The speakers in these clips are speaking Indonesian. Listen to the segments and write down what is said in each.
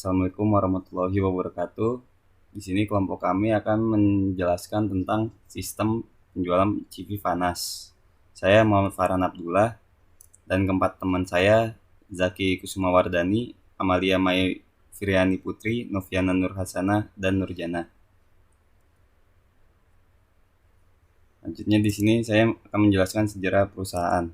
Assalamualaikum warahmatullahi wabarakatuh. Di sini kelompok kami akan menjelaskan tentang sistem penjualan CV Fanas. Saya Muhammad Farhan Abdullah dan keempat teman saya Zaki Kusumawardani, Amalia Mai Firyani Putri, Noviana Nur Hasanah, dan Nurjana. Selanjutnya di sini saya akan menjelaskan sejarah perusahaan.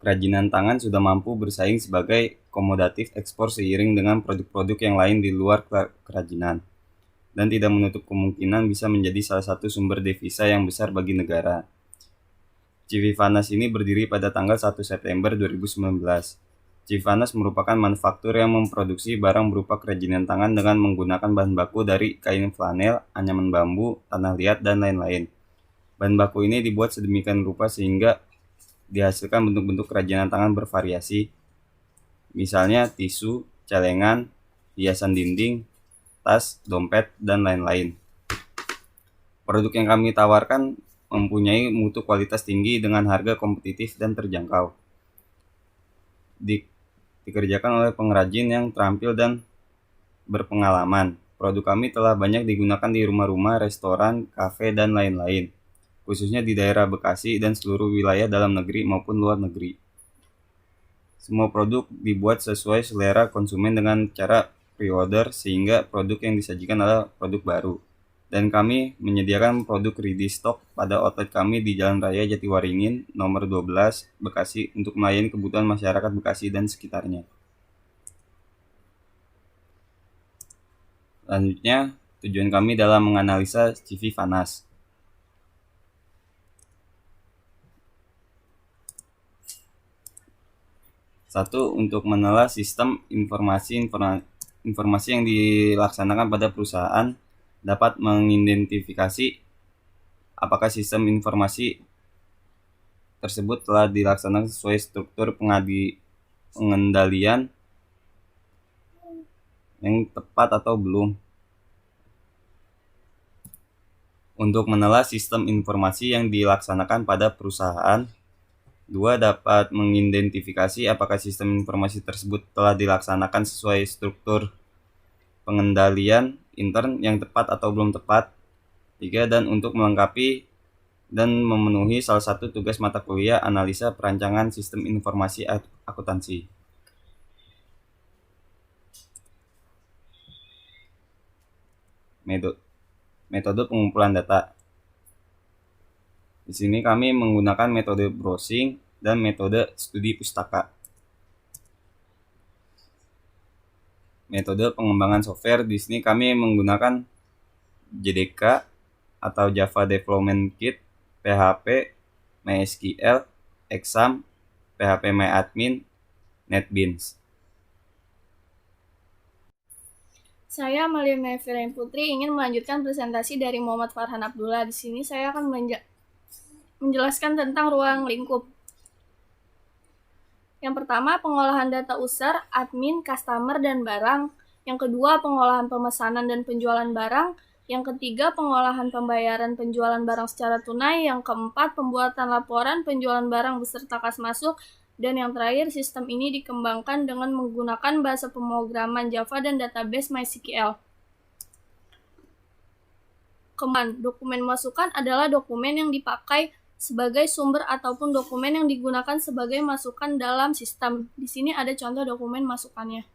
Kerajinan tangan sudah mampu bersaing sebagai komoditas ekspor seiring dengan produk-produk yang lain di luar kerajinan, dan tidak menutup kemungkinan bisa menjadi salah satu sumber devisa yang besar bagi negara. CV Fanas ini berdiri pada tanggal 1 September 2019. CV Fanas merupakan manufaktur yang memproduksi barang berupa kerajinan tangan dengan menggunakan bahan baku dari kain flanel, anyaman bambu, tanah liat, dan lain-lain. Bahan baku ini dibuat sedemikian rupa sehingga dihasilkan bentuk-bentuk kerajinan tangan bervariasi, misalnya tisu, celengan, hiasan dinding, tas, dompet, dan lain-lain. Produk yang kami tawarkan mempunyai mutu kualitas tinggi dengan harga kompetitif dan terjangkau. Dikerjakan oleh pengrajin yang terampil dan berpengalaman. Produk kami telah banyak digunakan di rumah-rumah, restoran, kafe, dan lain-lain, khususnya di daerah Bekasi dan seluruh wilayah dalam negeri maupun luar negeri. Semua produk dibuat sesuai selera konsumen dengan cara pre-order, sehingga produk yang disajikan adalah produk baru. Dan kami menyediakan produk ready stock pada outlet kami di Jalan Raya Jatiwaringin, nomor 12, Bekasi, untuk melayani kebutuhan masyarakat Bekasi dan sekitarnya. Selanjutnya, tujuan kami dalam menganalisa CV Fanas. Satu, untuk menelaah sistem informasi yang dilaksanakan pada perusahaan dapat mengidentifikasi apakah sistem informasi tersebut telah dilaksanakan sesuai struktur pengendalian yang tepat atau belum. Untuk menelaah sistem informasi yang dilaksanakan pada perusahaan, 2, dapat mengidentifikasi apakah sistem informasi tersebut telah dilaksanakan sesuai struktur pengendalian intern yang tepat atau belum tepat. 3, dan untuk melengkapi dan memenuhi salah satu tugas mata kuliah analisa perancangan sistem informasi akuntansi. Metode pengumpulan data. Di sini kami menggunakan metode browsing dan metode studi pustaka. Metode pengembangan software, di sini kami menggunakan JDK atau Java Development Kit, PHP, MySQL, Exam, PHP MyAdmin, NetBeans. Saya Amalia Mai Firyani Putri ingin melanjutkan presentasi dari Muhammad Farhan Abdullah. Di sini saya akan menjelaskan tentang ruang lingkup. Yang pertama, pengolahan data user, admin, customer, dan barang. Yang kedua, pengolahan pemesanan dan penjualan barang. Yang ketiga, pengolahan pembayaran penjualan barang secara tunai. Yang keempat, pembuatan laporan penjualan barang beserta kas masuk. Dan yang terakhir, sistem ini dikembangkan dengan menggunakan bahasa pemrograman Java dan database MySQL. Dokumen masukan adalah dokumen yang dipakai sebagai sumber ataupun dokumen yang digunakan sebagai masukan dalam sistem. Di sini ada contoh dokumen masukannya.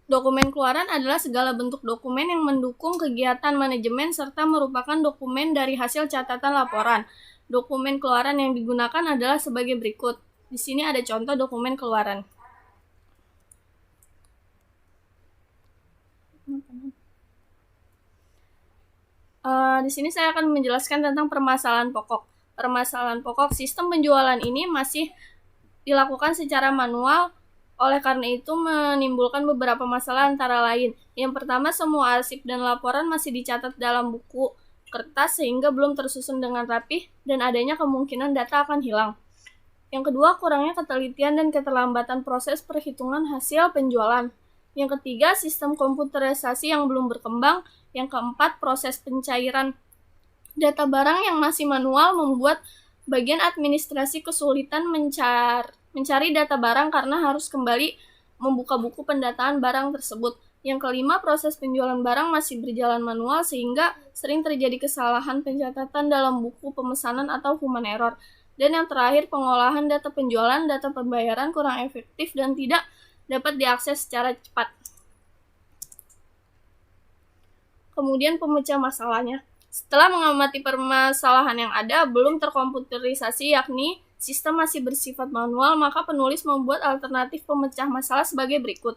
Dokumen keluaran adalah segala bentuk dokumen yang mendukung kegiatan manajemen serta merupakan dokumen dari hasil catatan laporan. Dokumen keluaran yang digunakan adalah sebagai berikut. Di sini ada contoh dokumen keluaran. Di sini saya akan menjelaskan tentang permasalahan pokok. Permasalahan pokok sistem penjualan ini masih dilakukan secara manual, oleh karena itu menimbulkan beberapa masalah antara lain. Yang pertama, semua arsip dan laporan masih dicatat dalam buku kertas sehingga belum tersusun dengan rapih dan adanya kemungkinan data akan hilang. Yang kedua, kurangnya ketelitian dan keterlambatan proses perhitungan hasil penjualan. Yang ketiga, sistem komputerisasi yang belum berkembang. Yang keempat, proses pencairan data barang yang masih manual membuat bagian administrasi kesulitan mencari data barang karena harus kembali membuka buku pendataan barang tersebut. Yang kelima, proses penjualan barang masih berjalan manual sehingga sering terjadi kesalahan pencatatan dalam buku pemesanan atau human error. Dan yang terakhir, pengolahan data penjualan, data pembayaran kurang efektif dan tidak dapat diakses secara cepat. Kemudian pemecah masalahnya. Setelah mengamati permasalahan yang ada belum terkomputerisasi, yakni sistem masih bersifat manual, maka penulis membuat alternatif pemecah masalah sebagai berikut.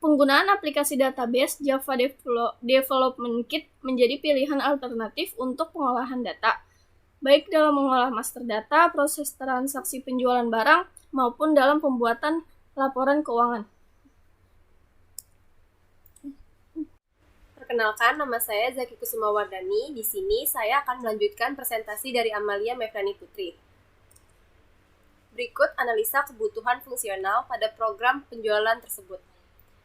Penggunaan aplikasi database Java Development Kit menjadi pilihan alternatif untuk pengolahan data, baik dalam mengolah master data, proses transaksi penjualan barang, maupun dalam pembuatan laporan keuangan. Perkenalkan, nama saya Zaki Kusuma Wardani. Di sini saya akan melanjutkan presentasi dari Amalia Mefrani Putri. Berikut analisa kebutuhan fungsional pada program penjualan tersebut.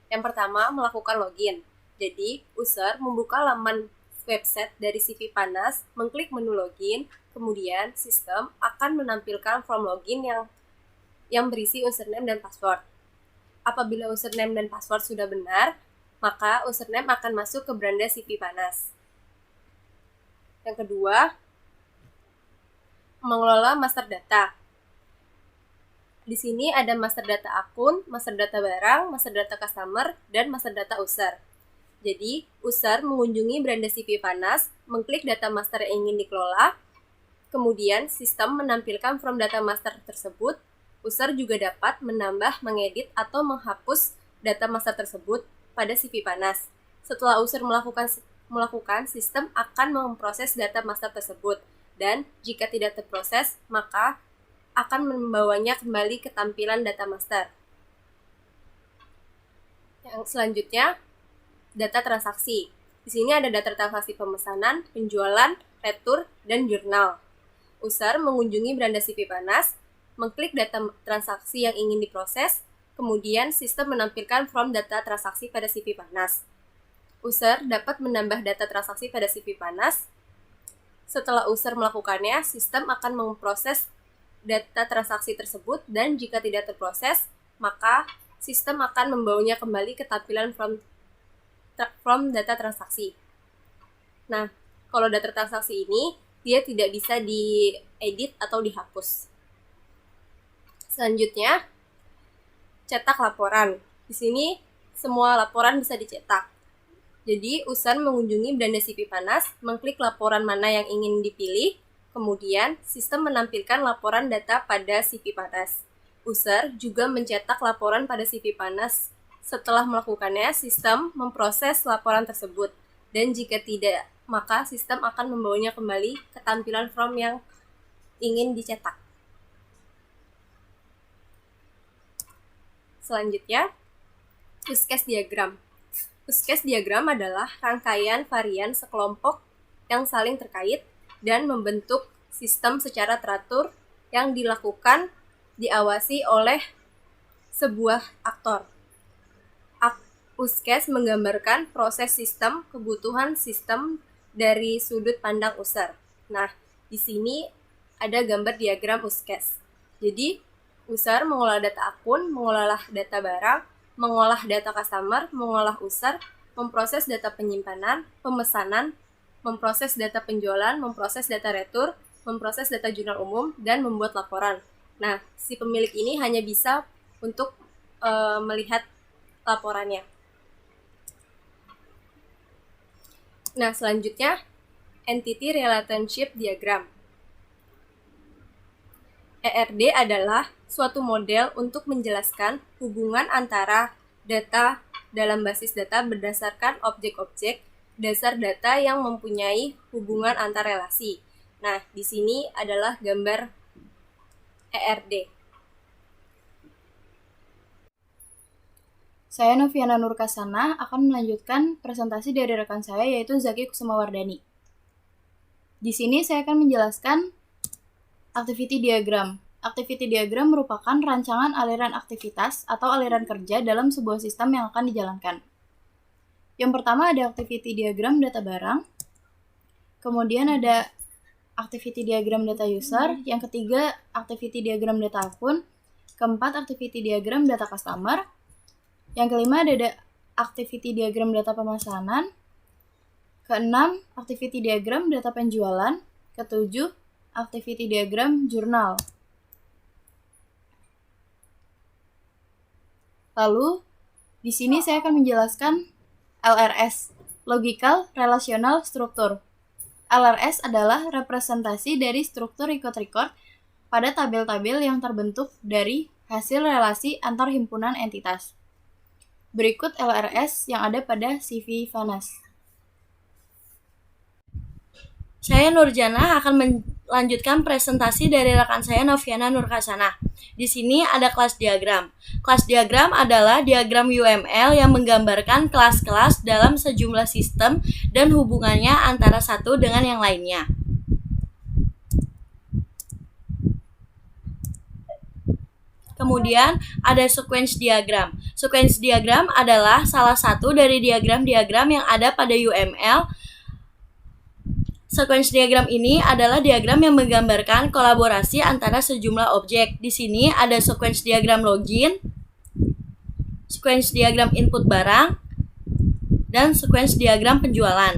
Yang pertama, melakukan login. Jadi, user membuka laman website dari CV Panas, mengklik menu login, kemudian sistem akan menampilkan form login yang berisi username dan password. Apabila username dan password sudah benar, maka username akan masuk ke beranda CV Panas. Yang kedua, mengelola master data. Di sini ada master data akun, master data barang, master data customer, dan master data user. Jadi, user mengunjungi beranda CV Panas, mengklik data master yang ingin dikelola, kemudian sistem menampilkan form data master tersebut. User juga dapat menambah, mengedit, atau menghapus data master tersebut pada CV Panas. Setelah user melakukan, sistem akan memproses data master tersebut, dan jika tidak terproses, maka akan membawanya kembali ke tampilan data master. Yang selanjutnya, data transaksi. Di sini ada data transaksi pemesanan, penjualan, retur, dan jurnal. User mengunjungi beranda CV Panas, mengklik data transaksi yang ingin diproses, kemudian sistem menampilkan form data transaksi pada CV Panas. User dapat menambah data transaksi pada CV Panas. Setelah user melakukannya, sistem akan memproses data transaksi tersebut, dan jika tidak terproses, maka sistem akan membawanya kembali ke tampilan from data transaksi. Nah, kalau data transaksi ini, dia tidak bisa diedit atau dihapus. Selanjutnya, cetak laporan. Di sini, semua laporan bisa dicetak. Jadi, user mengunjungi beranda CV Panas, mengklik laporan mana yang ingin dipilih, kemudian, sistem menampilkan laporan data pada CV Panas. User juga mencetak laporan pada CV Panas. Setelah melakukannya, sistem memproses laporan tersebut. Dan jika tidak, maka sistem akan membawanya kembali ke tampilan form yang ingin dicetak. Selanjutnya, use case diagram. Use case diagram adalah rangkaian varian sekelompok yang saling terkait dan membentuk sistem secara teratur yang diawasi oleh sebuah aktor. Use case menggambarkan proses sistem, kebutuhan sistem dari sudut pandang user. Nah, di sini ada gambar diagram use case. Jadi, user mengolah data akun, mengolah data barang, mengolah data customer, mengolah user, memproses data penyimpanan, pemesanan, memproses data penjualan, memproses data retur, memproses data jurnal umum, dan membuat laporan. Nah, si pemilik ini hanya bisa untuk melihat laporannya. Nah, selanjutnya, Entity Relationship Diagram. ERD adalah suatu model untuk menjelaskan hubungan antara data dalam basis data berdasarkan objek-objek dasar data yang mempunyai hubungan antar relasi. Nah, di sini adalah gambar ERD. Saya Noviana Nurkasana akan melanjutkan presentasi dari rekan saya yaitu Zaki Kusuma Wardani. Di sini saya akan menjelaskan activity diagram. Activity diagram merupakan rancangan aliran aktivitas atau aliran kerja dalam sebuah sistem yang akan dijalankan. Yang pertama ada activity diagram data barang, kemudian ada activity diagram data user, yang ketiga activity diagram data akun, Keempat, activity diagram data customer. Yang kelima, ada activity diagram data pemesanan. Keenam, activity diagram data penjualan. Ketujuh, activity diagram jurnal. Lalu, di sini saya akan menjelaskan LRS, Logical Relational Structure. LRS adalah representasi dari struktur record-record pada tabel-tabel yang terbentuk dari hasil relasi antar himpunan entitas. Berikut LRS yang ada pada CV Vanas. Saya Nurjana akan melanjutkan presentasi dari rekan saya Noviana Nurhasana. Di sini ada kelas diagram. Kelas diagram adalah diagram UML yang menggambarkan kelas-kelas dalam sejumlah sistem dan hubungannya antara satu dengan yang lainnya. Kemudian ada sequence diagram. Sequence diagram adalah salah satu dari diagram-diagram yang ada pada UML. Sequence diagram ini adalah diagram yang menggambarkan kolaborasi antara sejumlah objek. Di sini ada sequence diagram login, sequence diagram input barang, dan sequence diagram penjualan.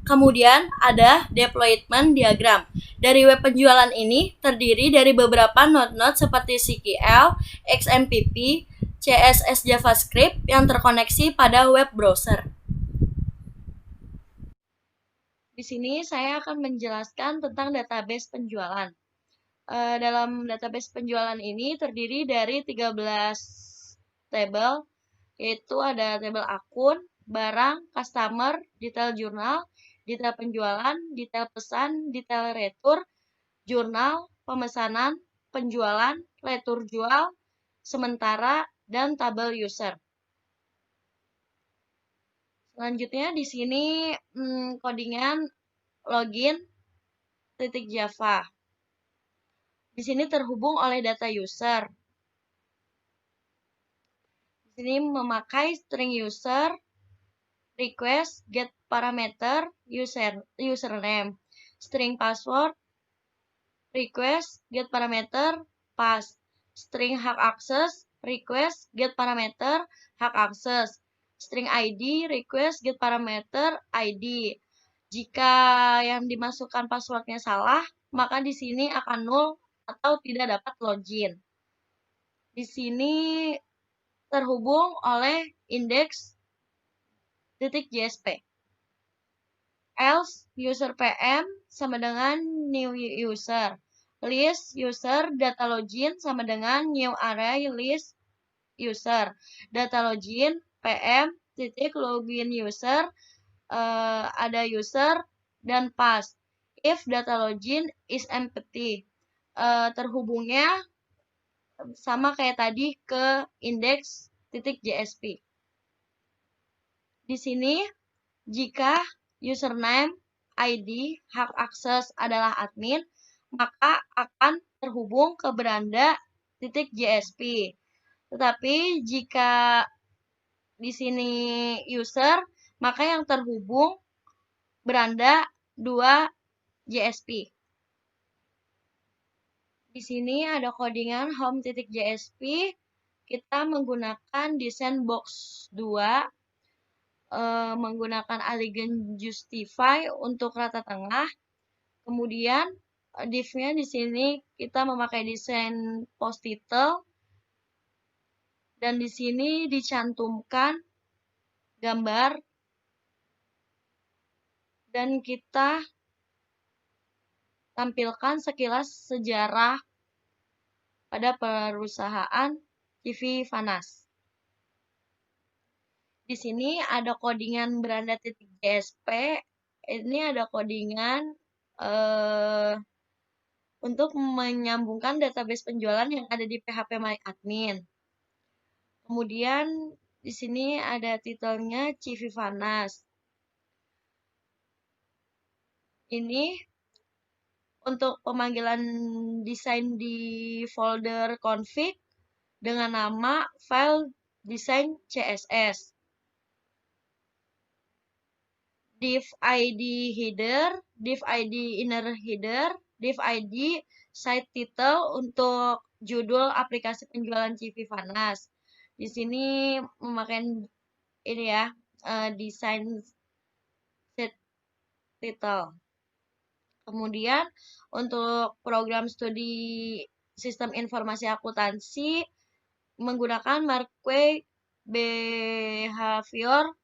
Kemudian ada deployment diagram. Dari web penjualan ini terdiri dari beberapa node-node seperti CQL, XMPP, CSS JavaScript yang terkoneksi pada web browser. Di sini saya akan menjelaskan tentang database penjualan. Dalam database penjualan ini terdiri dari 13 tabel, yaitu ada tabel akun, barang, customer, detail jurnal, detail penjualan, detail pesan, detail retur, jurnal, pemesanan, penjualan, retur jual, sementara, dan tabel user. Selanjutnya di sini codingan login .java. Di sini terhubung oleh data user. Di sini memakai string user, request, get parameter, username, string password, request, get parameter, pass, string hak akses, request, get parameter, hak akses, string ID, request, get parameter, ID. Jika yang dimasukkan passwordnya salah, maka di sini akan null atau tidak dapat login. Di sini terhubung oleh index.jsp. Else user PM sama dengan new user. List user data login sama dengan new array list user. Data login PM titik login user, ada user dan pass. If data login is empty, terhubungnya sama kayak tadi ke index.jsp. Di sini jika username, ID, hak akses adalah admin, maka akan terhubung ke beranda.jsp. Tetapi jika di sini user, maka yang terhubung beranda 2.jsp. Di sini ada codingan home.jsp. Kita menggunakan desain box 2, menggunakan elegant justify untuk rata tengah. Kemudian div-nya di sini kita memakai desain post title. Dan di sini dicantumkan gambar dan kita tampilkan sekilas sejarah pada perusahaan CV Vanas. Di sini ada codingan beranda.jsp. Ini ada codingan untuk menyambungkan database penjualan yang ada di PHP MyAdmin. Kemudian di sini ada titelnya CV Vanas. Ini untuk pemanggilan desain di folder config dengan nama file desain CSS. Div ID header, div ID inner header, div ID site title untuk judul aplikasi penjualan CV Vanas. Di sini memakai ini ya, desain set title. Kemudian untuk program studi sistem informasi akuntansi menggunakan Marquee Behavior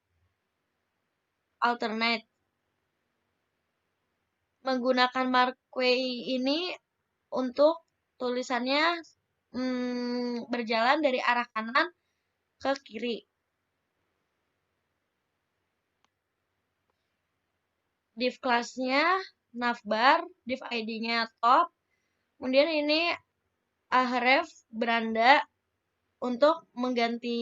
Alternate. Menggunakan Marquee ini untuk tulisannya berjalan dari arah kanan ke kiri. Div kelasnya navbar, div ID-nya top. Kemudian ini ahref beranda untuk mengganti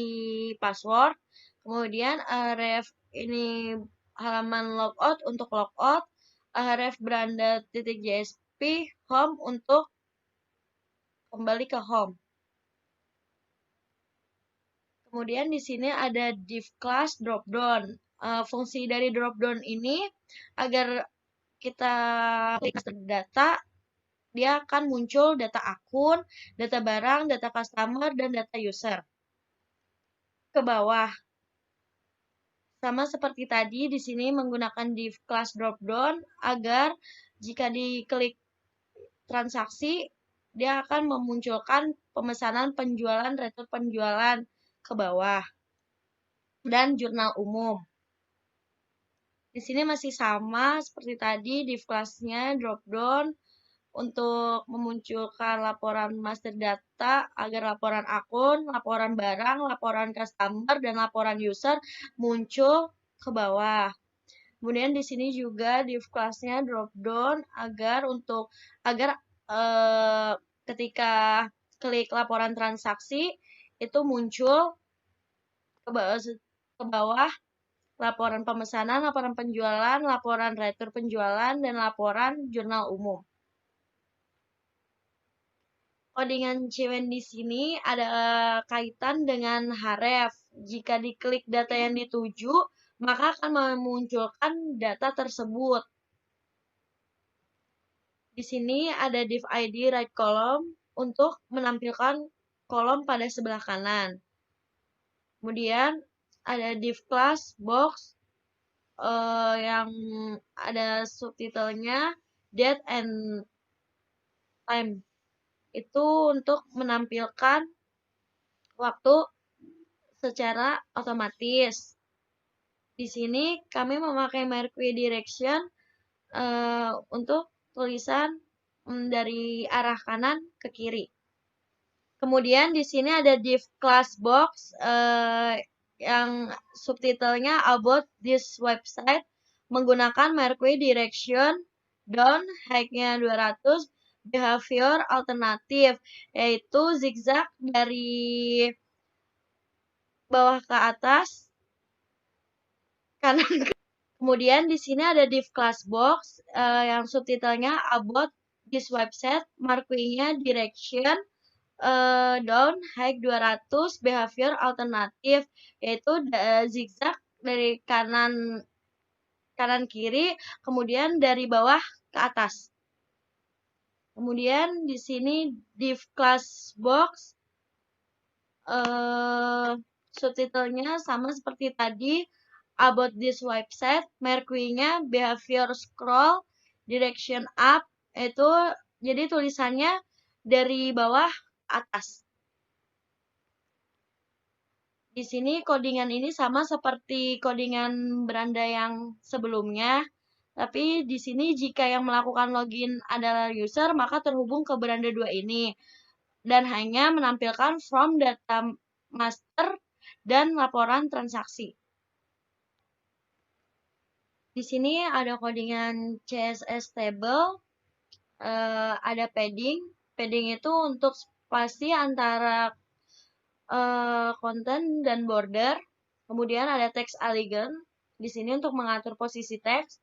password. Kemudian ahref ini halaman logout untuk logout. Ahref beranda .jsp home untuk kembali ke home. Kemudian di sini ada div class dropdown. Fungsi dari dropdown ini agar kita klik data, dia akan muncul data akun, data barang, data customer, dan data user ke bawah. Sama seperti tadi, di sini menggunakan div class dropdown agar jika diklik transaksi, dia akan memunculkan pemesanan penjualan, retur penjualan ke bawah, dan jurnal umum. Di sini masih sama seperti tadi, div kelasnya dropdown untuk memunculkan laporan master data agar laporan akun, laporan barang, laporan customer, dan laporan user muncul ke bawah. Kemudian di sini juga div kelasnya dropdown agar ketika klik laporan transaksi itu muncul ke bawah laporan pemesanan, laporan penjualan, laporan retur penjualan, dan laporan jurnal umum. Codingan Cwen di sini ada kaitan dengan href. Jika diklik data yang dituju, maka akan memunculkan data tersebut. Di sini ada div ID right column untuk menampilkan kolom pada sebelah kanan. Kemudian ada div class box yang ada subtitlenya date and time. Itu untuk menampilkan waktu secara otomatis. Di sini kami memakai Marquee Direction untuk tulisan dari arah kanan ke kiri. Kemudian di sini ada div class box yang subtitlenya about this website menggunakan Marquee Direction down height-nya 200 behavior alternatif, yaitu zigzag dari bawah ke atas kanan. Kemudian di sini ada div class box yang subtitlenya about this website, Marquee-nya direction down height 200 behavior alternatif, yaitu zigzag dari kanan kiri, kemudian dari bawah ke atas. Kemudian di sini div class box subtitlenya sama seperti tadi, about this website, Marquee-nya behavior scroll direction up, itu jadi tulisannya dari bawah atas. Di sini codingan ini sama seperti codingan beranda yang sebelumnya, tapi di sini jika yang melakukan login adalah user, maka terhubung ke beranda 2 ini dan hanya menampilkan from data master dan laporan transaksi. Di sini ada codingan CSS table, ada padding. Padding itu untuk spasi antara konten dan border. Kemudian ada text elegant di sini untuk mengatur posisi teks.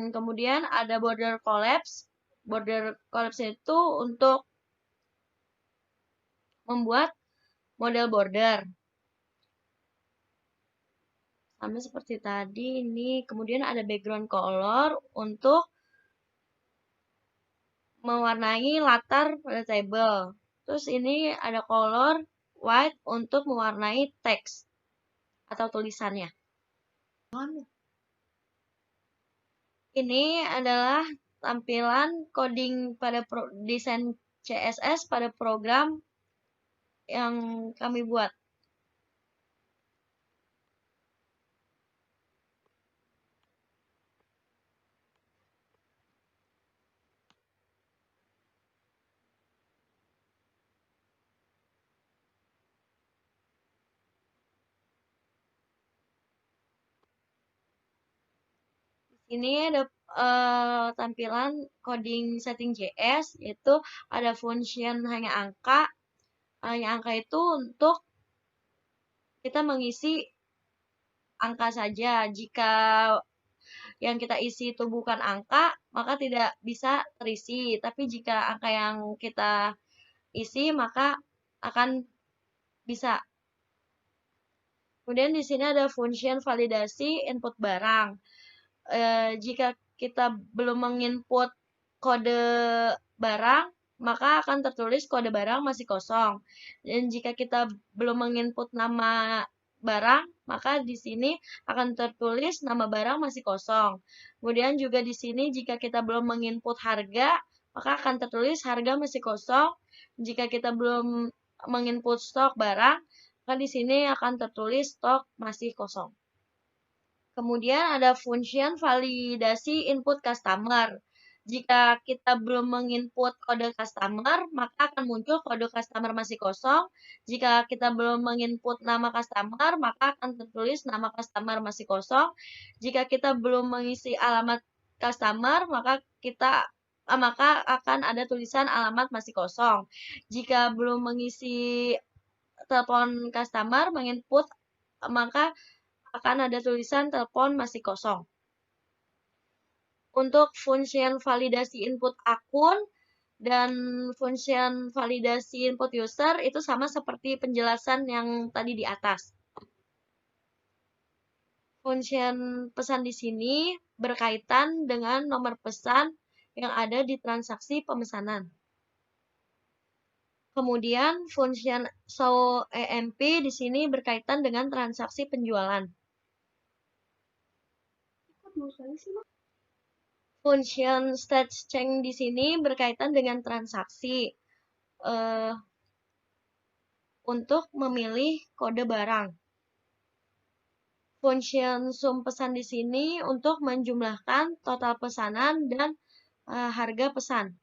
Kemudian ada border collapse. Border collapse itu untuk membuat model border. Sama seperti tadi ini. Kemudian ada background color untuk mewarnai latar pada table. Terus ini ada color white untuk mewarnai teks atau tulisannya. Ini adalah tampilan coding pada desain CSS pada program yang kami buat. Ini ada tampilan coding setting JS, yaitu ada function hanya angka. Hanya angka itu untuk kita mengisi angka saja. Jika yang kita isi itu bukan angka, maka tidak bisa terisi. Tapi jika angka yang kita isi, maka akan bisa. Kemudian di sini ada function validasi input barang. Jika kita belum menginput kode barang, maka akan tertulis kode barang masih kosong. Dan jika kita belum menginput nama barang, maka di sini akan tertulis nama barang masih kosong. Kemudian juga di sini jika kita belum menginput harga, maka akan tertulis harga masih kosong. Jika kita belum menginput stok barang, maka di sini akan tertulis stok masih kosong. Kemudian ada function validasi input customer. Jika kita belum menginput kode customer, maka akan muncul kode customer masih kosong. Jika kita belum menginput nama customer, maka akan tertulis nama customer masih kosong. Jika kita belum mengisi alamat customer, maka akan ada tulisan alamat masih kosong. Jika belum mengisi telepon customer, menginput, maka akan ada tulisan telepon masih kosong. Untuk function validasi input akun dan function validasi input user itu sama seperti penjelasan yang tadi di atas. Function pesan di sini berkaitan dengan nomor pesan yang ada di transaksi pemesanan. Kemudian function show EMP di sini berkaitan dengan transaksi penjualan. Function state change di sini berkaitan dengan transaksi untuk memilih kode barang. Function sum pesan di sini untuk menjumlahkan total pesanan dan harga pesan.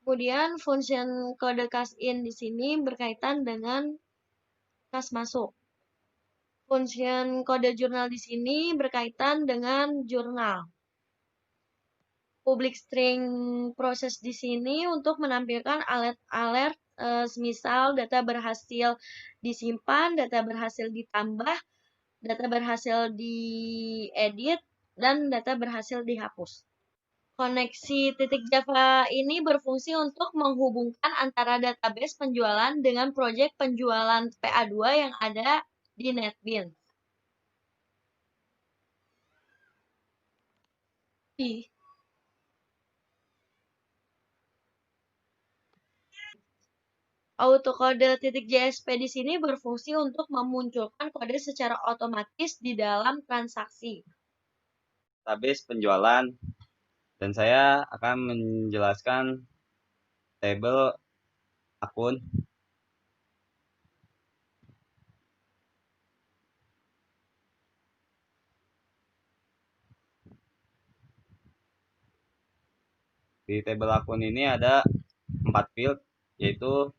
Kemudian function kode cash in di sini berkaitan dengan kas masuk. Function kode jurnal di sini berkaitan dengan jurnal. Public string proses di sini untuk menampilkan alert semisal data berhasil disimpan, data berhasil ditambah, data berhasil diedit, dan data berhasil dihapus. Koneksi titik Java ini berfungsi untuk menghubungkan antara database penjualan dengan proyek penjualan PA2 yang ada di NetBeans. Autocode.jsp di sini berfungsi untuk memunculkan kode secara otomatis di dalam transaksi. Database penjualan, dan saya akan menjelaskan tabel akun. Di tabel akun ini ada 4 field, yaitu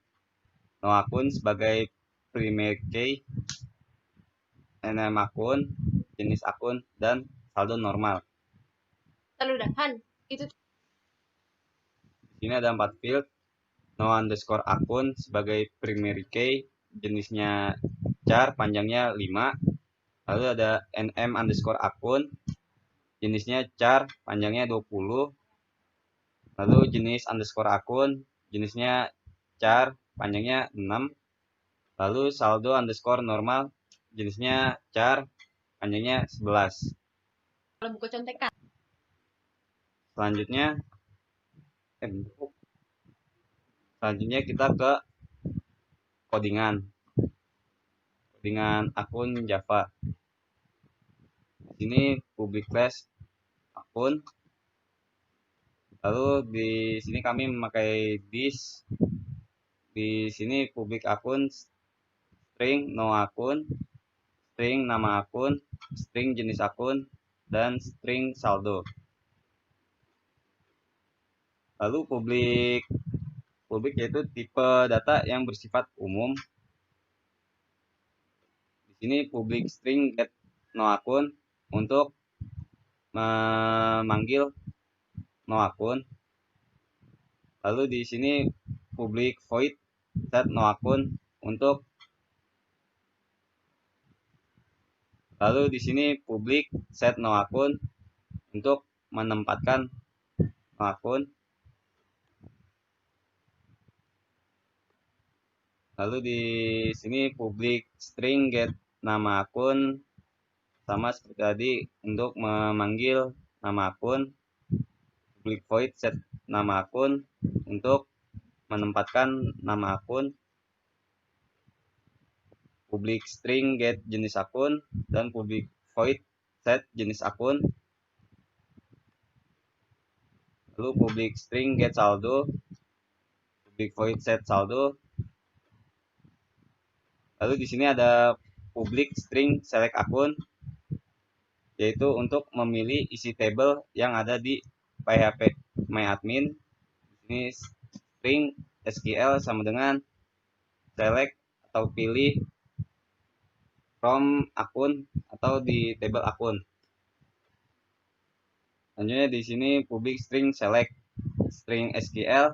no akun sebagai primary key, name akun, jenis akun, dan saldo normal. Itu Di sini ada 4 field. No underscore akun sebagai primary key, jenisnya char, panjangnya 5. Lalu ada nm underscore akun, jenisnya char, panjangnya 20. Lalu jenis underscore akun, jenisnya char, panjangnya 6. Lalu saldo underscore normal, jenisnya char, panjangnya 11. kalau buku contekan. Selanjutnya Selanjutnya kita ke codingan akun Java. Di sini public class akun. Lalu di sini kami memakai this. Di sini public akun, string no akun, string nama akun, string jenis akun, dan string saldo. Lalu publik yaitu tipe data yang bersifat umum. Di sini public string get no akun untuk memanggil no akun. Lalu di sini public void set no akun untuk public set no akun untuk menempatkan no akun. Lalu di sini public string get nama akun sama seperti tadi untuk memanggil nama akun. Public void set nama akun untuk menempatkan nama akun. Public string get jenis akun dan public void set jenis akun. Lalu public string get saldo, public void set saldo. Lalu di sini ada public string select akun, yaitu untuk memilih isi tabel yang ada di PHP MyAdmin. Ini string SQL sama dengan select atau pilih from akun atau di tabel akun. Selanjutnya di sini public string select string SQL,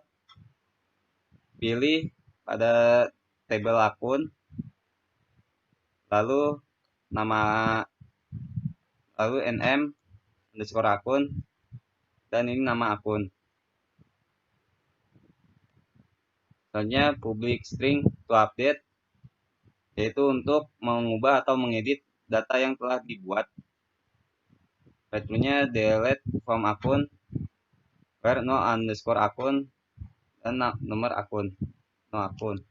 pilih pada tabel akun, lalu nm underscore akun, dan ini nama akun. Selanjutnya public string to update, yaitu untuk mengubah atau mengedit data yang telah dibuat. Return-nya delete from akun, where no underscore akun, dan nomor akun, no akun.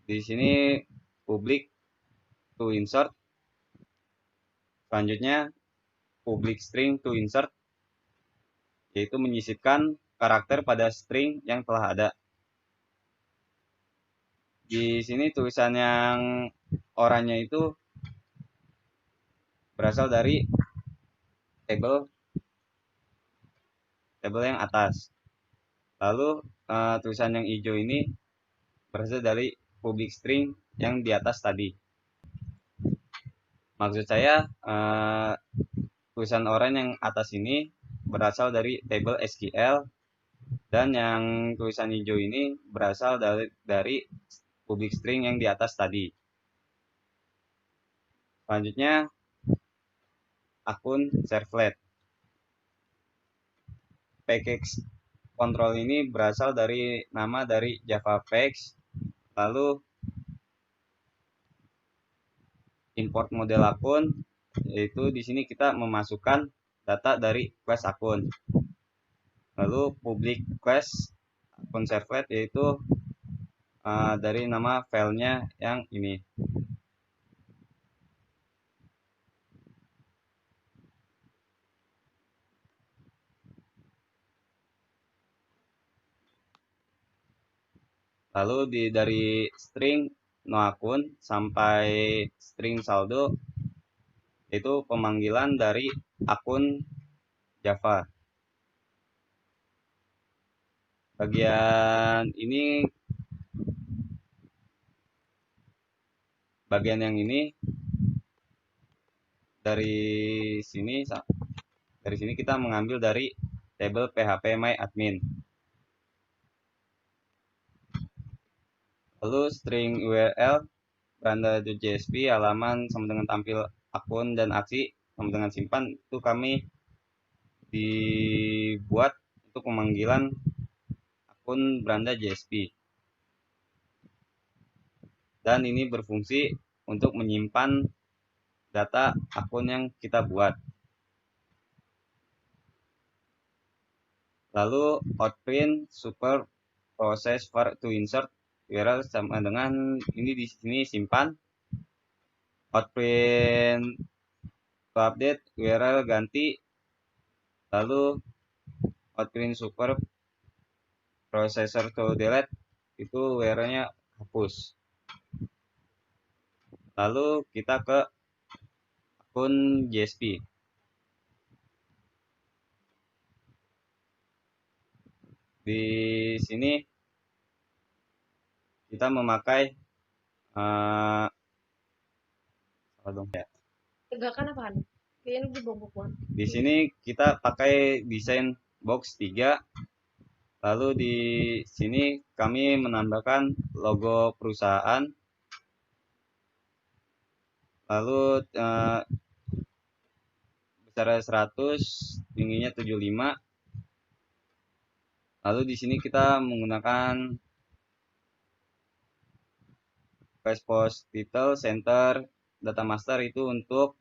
Di sini public to insert. Selanjutnya public string to insert, yaitu menyisipkan karakter pada string yang telah ada. Di sini tulisan yang oranye itu berasal dari tabel yang atas. Lalu tulisan yang hijau ini berasal dari public string yang di atas tadi. Maksud saya tulisan oranye yang atas ini berasal dari tabel SQL, dan yang tulisan hijau ini berasal dari public string yang di atas tadi. Selanjutnya akun servlet. Package control ini berasal dari nama dari Java Package. Lalu import model akun, yaitu di sini kita memasukkan data dari class akun. Lalu public class akun servlet, yaitu dari nama filenya yang ini. Lalu dari string no akun sampai string saldo, itu pemanggilan dari akun Java. Bagian yang ini dari sini kita mengambil dari tabel PHP MyAdmin. Lalu string URL beranda.jsp, halaman sama dengan tampil akun, dan aksi sama dengan simpan, itu kami dibuat untuk pemanggilan akun beranda.jsp. Dan ini berfungsi untuk menyimpan data akun yang kita buat. Lalu outprint super process var to insert URL sama dengan ini di sini simpan, outprint to update URL ganti, lalu outprint super processor to delete itu URL-nya hapus. Lalu kita ke akun JSP. Di sini kita memakai Tegakkan apaan? Kayaknya lu bongkok banget. di sini kita pakai desain box 3. Lalu di sini kami menambahkan logo perusahaan. Lalu besarnya 100, tingginya 75. Lalu di sini kita menggunakan post title, center, data master itu untuk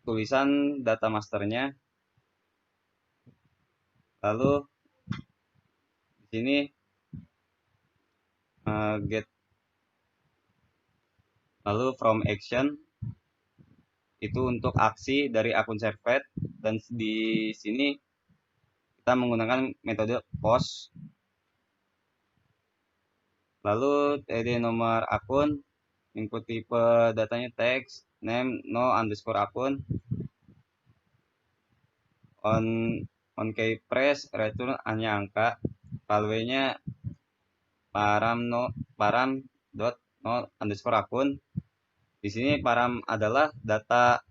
tulisan data masternya. Lalu di sini get, lalu from action itu untuk aksi dari akun servet, dan di sini kita menggunakan metode post. Lalu td nomor akun, input tipe datanya teks, name no underscore akun, on key press return hanya angka, value-nya param dot no underscore akun. Di sini param adalah data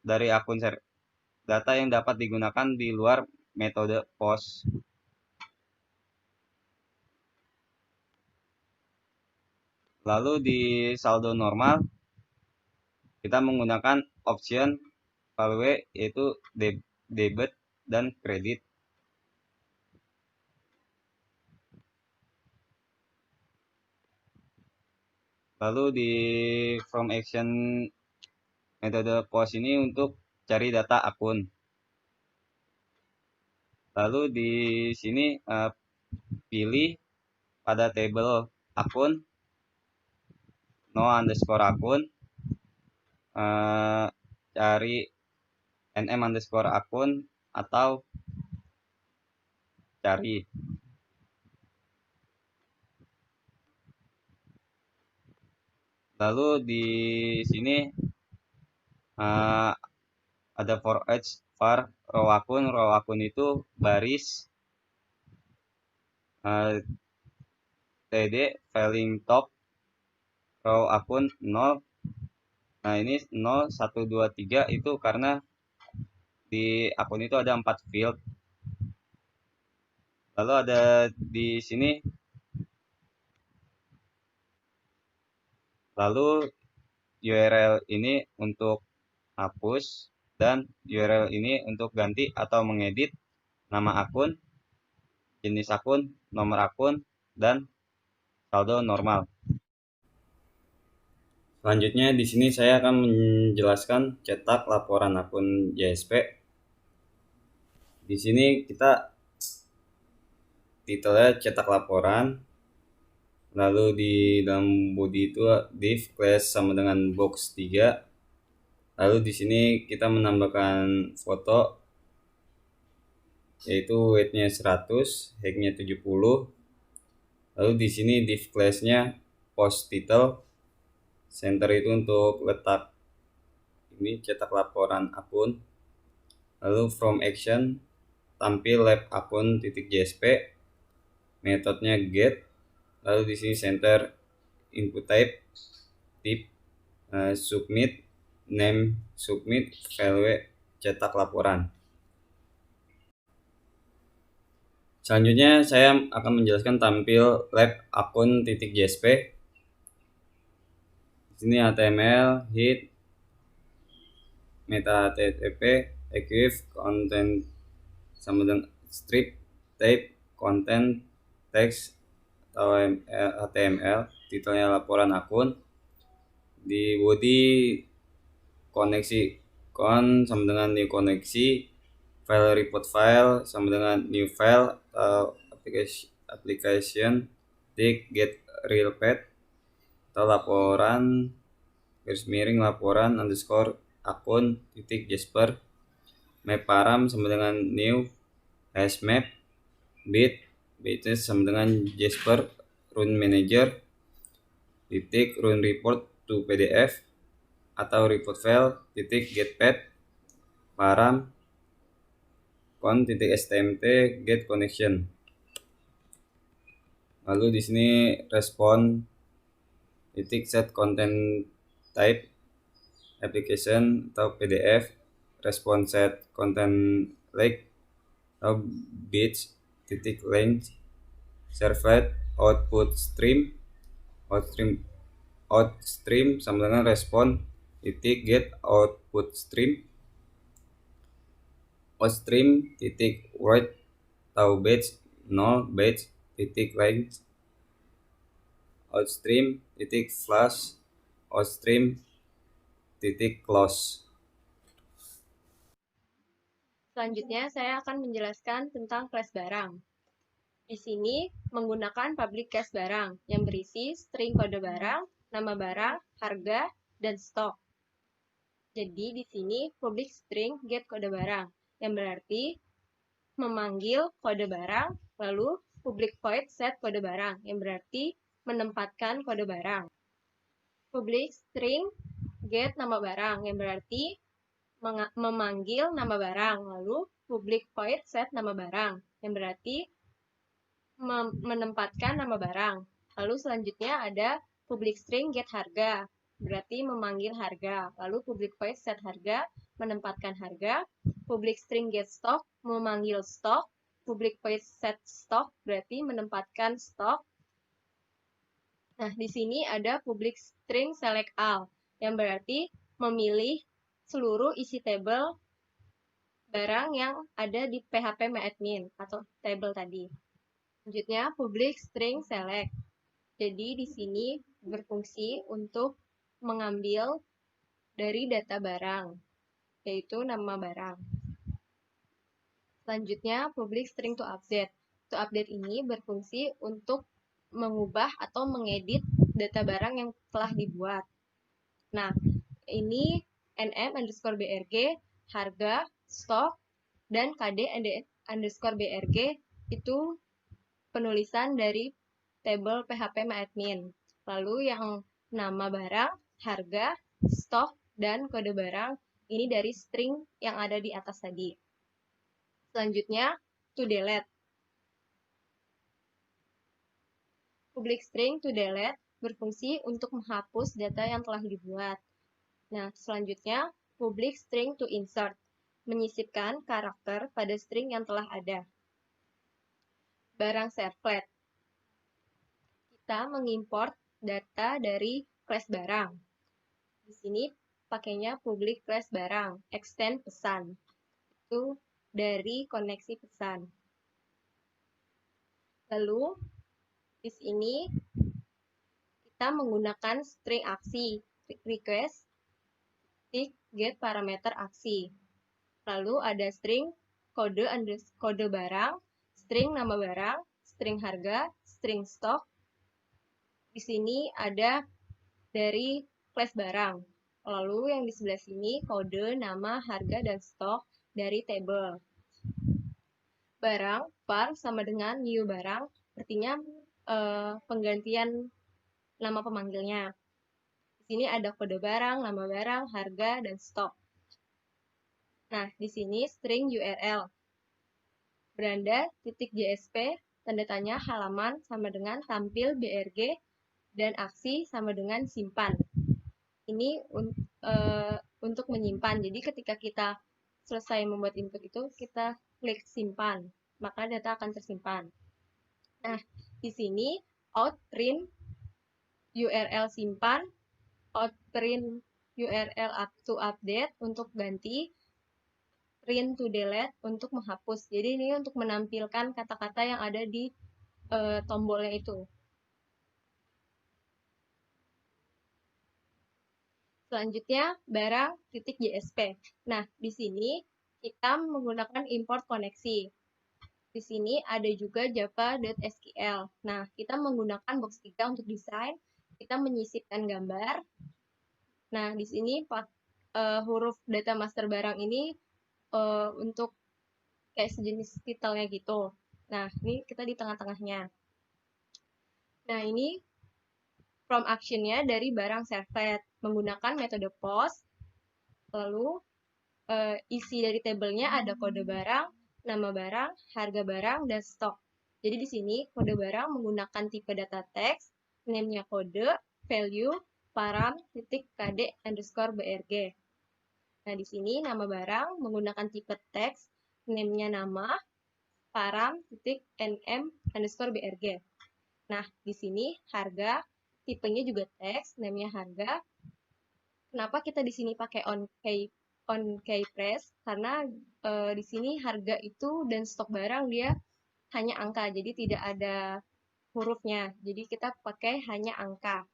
dari akun data yang dapat digunakan di luar metode post. Lalu di saldo normal kita menggunakan option value yaitu debit dan kredit. Lalu di from action metode post ini untuk cari data akun. Lalu di sini pilih pada tabel akun no underscore akun, cari nm underscore akun atau cari. Lalu di sini ada for each var row akun itu baris td filling top row akun 0. Nah ini 0, 1, 2, 3 itu karena di akun itu ada 4 field. Lalu ada di sini, lalu URL ini untuk hapus dan URL ini untuk ganti atau mengedit nama akun, jenis akun, nomor akun, dan saldo normal. Selanjutnya di sini saya akan menjelaskan cetak laporan akun JSP. Di sini kita titelnya cetak laporan. Lalu di dalam body itu div class sama dengan box 3. Lalu di sini kita menambahkan foto yaitu weight-nya 100, height-nya 70. Lalu di sini div class-nya post title, center itu untuk letak ini cetak laporan akun. Lalu from action tampil lab akun .jsp, metodenya get. Lalu di sini center input type tip, submit name submit value cetak laporan. Selanjutnya saya akan menjelaskan tampil lab akun .jsp. Di sini HTML, head, meta HTTP, equif, content sama dengan strip, type, content, text atau HTML, titelnya laporan akun. Di body koneksi sama dengan new koneksi, File report file sama dengan new file atau application titik get real path atau laporan garis miring laporan underscore akun titik jasper map param sama dengan new hash map bit itu sama dengan jasper run manager titik run report to pdf atau report file titik get path param con titik stmt get connection. Lalu di sini respon titik set content type application atau pdf respon set content link atau bits titik length servlet outstream sama dengan respon titik get output stream titik write atau batch 0 batch titik length outstream titik flash outstream titik close. Selanjutnya, saya akan menjelaskan tentang kelas barang. Di sini menggunakan public class barang yang berisi string kode barang, nama barang, harga, dan stok. Jadi di sini public string get kode barang yang berarti memanggil kode barang, lalu public void set kode barang yang berarti menempatkan kode barang. Public string get nama barang yang berarti memanggil nama barang, lalu public void set nama barang yang berarti menempatkan nama barang. Lalu selanjutnya ada public string get harga, berarti memanggil harga. Lalu public void set harga, menempatkan harga. Public string get stock, memanggil stok. Public void set stock, berarti menempatkan stok. Nah, di sini ada public string select all, yang berarti memilih seluruh isi tabel barang yang ada di PHP MyAdmin atau tabel tadi. Selanjutnya, public string select. Jadi, di sini berfungsi untuk mengambil dari data barang, yaitu nama barang. Selanjutnya, public string to update. To update ini berfungsi untuk mengubah atau mengedit data barang yang telah dibuat. Nah, ini nm_brg, harga, stok, dan kd_brg itu penulisan dari tabel PHP MyAdmin. Lalu yang nama barang, harga, stok, dan kode barang ini dari string yang ada di atas tadi. Selanjutnya, to delete. Public string to delete berfungsi untuk menghapus data yang telah dibuat. Nah, selanjutnya, public string to insert, menyisipkan karakter pada string yang telah ada. Barang servlet. Kita mengimport data dari class barang. Di sini pakainya public class barang, extend pesan. Itu dari koneksi pesan. Lalu, di sini kita menggunakan string aksi, request, get parameter aksi. Lalu ada string kode barang, string nama barang, string harga, string stok. Di sini ada dari class barang. Lalu yang di sebelah sini kode, nama, harga, dan stok dari table. Barang var sama dengan new barang, artinya penggantian nama pemanggilnya. Di sini ada kode barang, nama barang, harga, dan stok. Nah, di sini string URL. Beranda.jsp, tanda tanya halaman sama dengan tampil BRG, dan aksi sama dengan simpan. Ini untuk menyimpan. Jadi ketika kita selesai membuat input itu, kita klik simpan, maka data akan tersimpan. Nah, di sini outprint URL simpan, outprint URL to update untuk ganti, print to delete untuk menghapus. Jadi ini untuk menampilkan kata-kata yang ada di tombolnya itu. Selanjutnya barang.jsp. Nah, di sini kita menggunakan import koneksi. Di sini ada juga java.sql. Nah, kita menggunakan box 3 untuk desain, kita menyisipkan gambar. Nah, di sini huruf data master barang ini untuk kayak sejenis titelnya gitu. Nah, ini kita di tengah-tengahnya. Nah, ini from action-nya dari barang servlet menggunakan metode post. Lalu isi dari tabelnya ada kode barang, nama barang, harga barang, dan stok. Jadi di sini kode barang menggunakan tipe data text, name-nya kode, value, param, titik, kd, underscore, brg. Nah, di sini nama barang menggunakan tipe text, name-nya nama, param, titik, nm, underscore, brg. Nah, di sini harga, tipenya juga text, name-nya harga. Kenapa kita di sini pakai on key press? Karena di sini harga itu dan stok barang dia hanya angka, jadi tidak ada hurufnya. Jadi kita pakai hanya angka.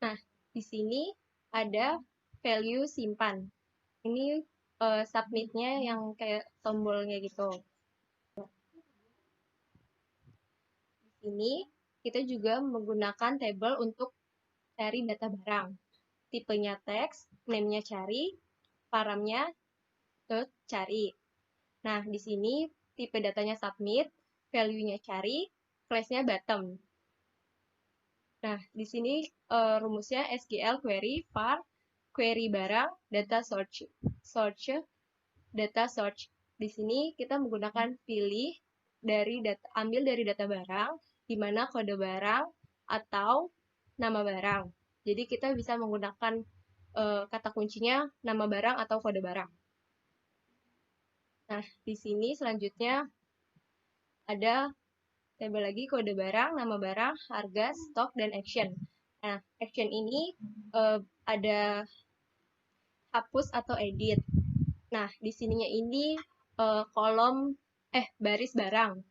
Nah, di sini ada value simpan. Ini submit-nya yang kayak tombolnya gitu. Di sini kita juga menggunakan table untuk cari data barang. Tipenya teks, name-nya cari, paramnya cari. Nah, di sini tipe datanya submit, value-nya cari, class-nya bottom. Nah, di sini rumusnya SQL query var query barang data search data search. Di sini kita menggunakan ambil dari data barang, di mana kode barang atau nama barang. Jadi kita bisa menggunakan kata kuncinya nama barang atau kode barang. Nah, di sini selanjutnya ada tabel lagi kode barang, nama barang, harga, stok, dan action. Nah, action ini ada hapus atau edit. Nah, di sininya ini baris barang.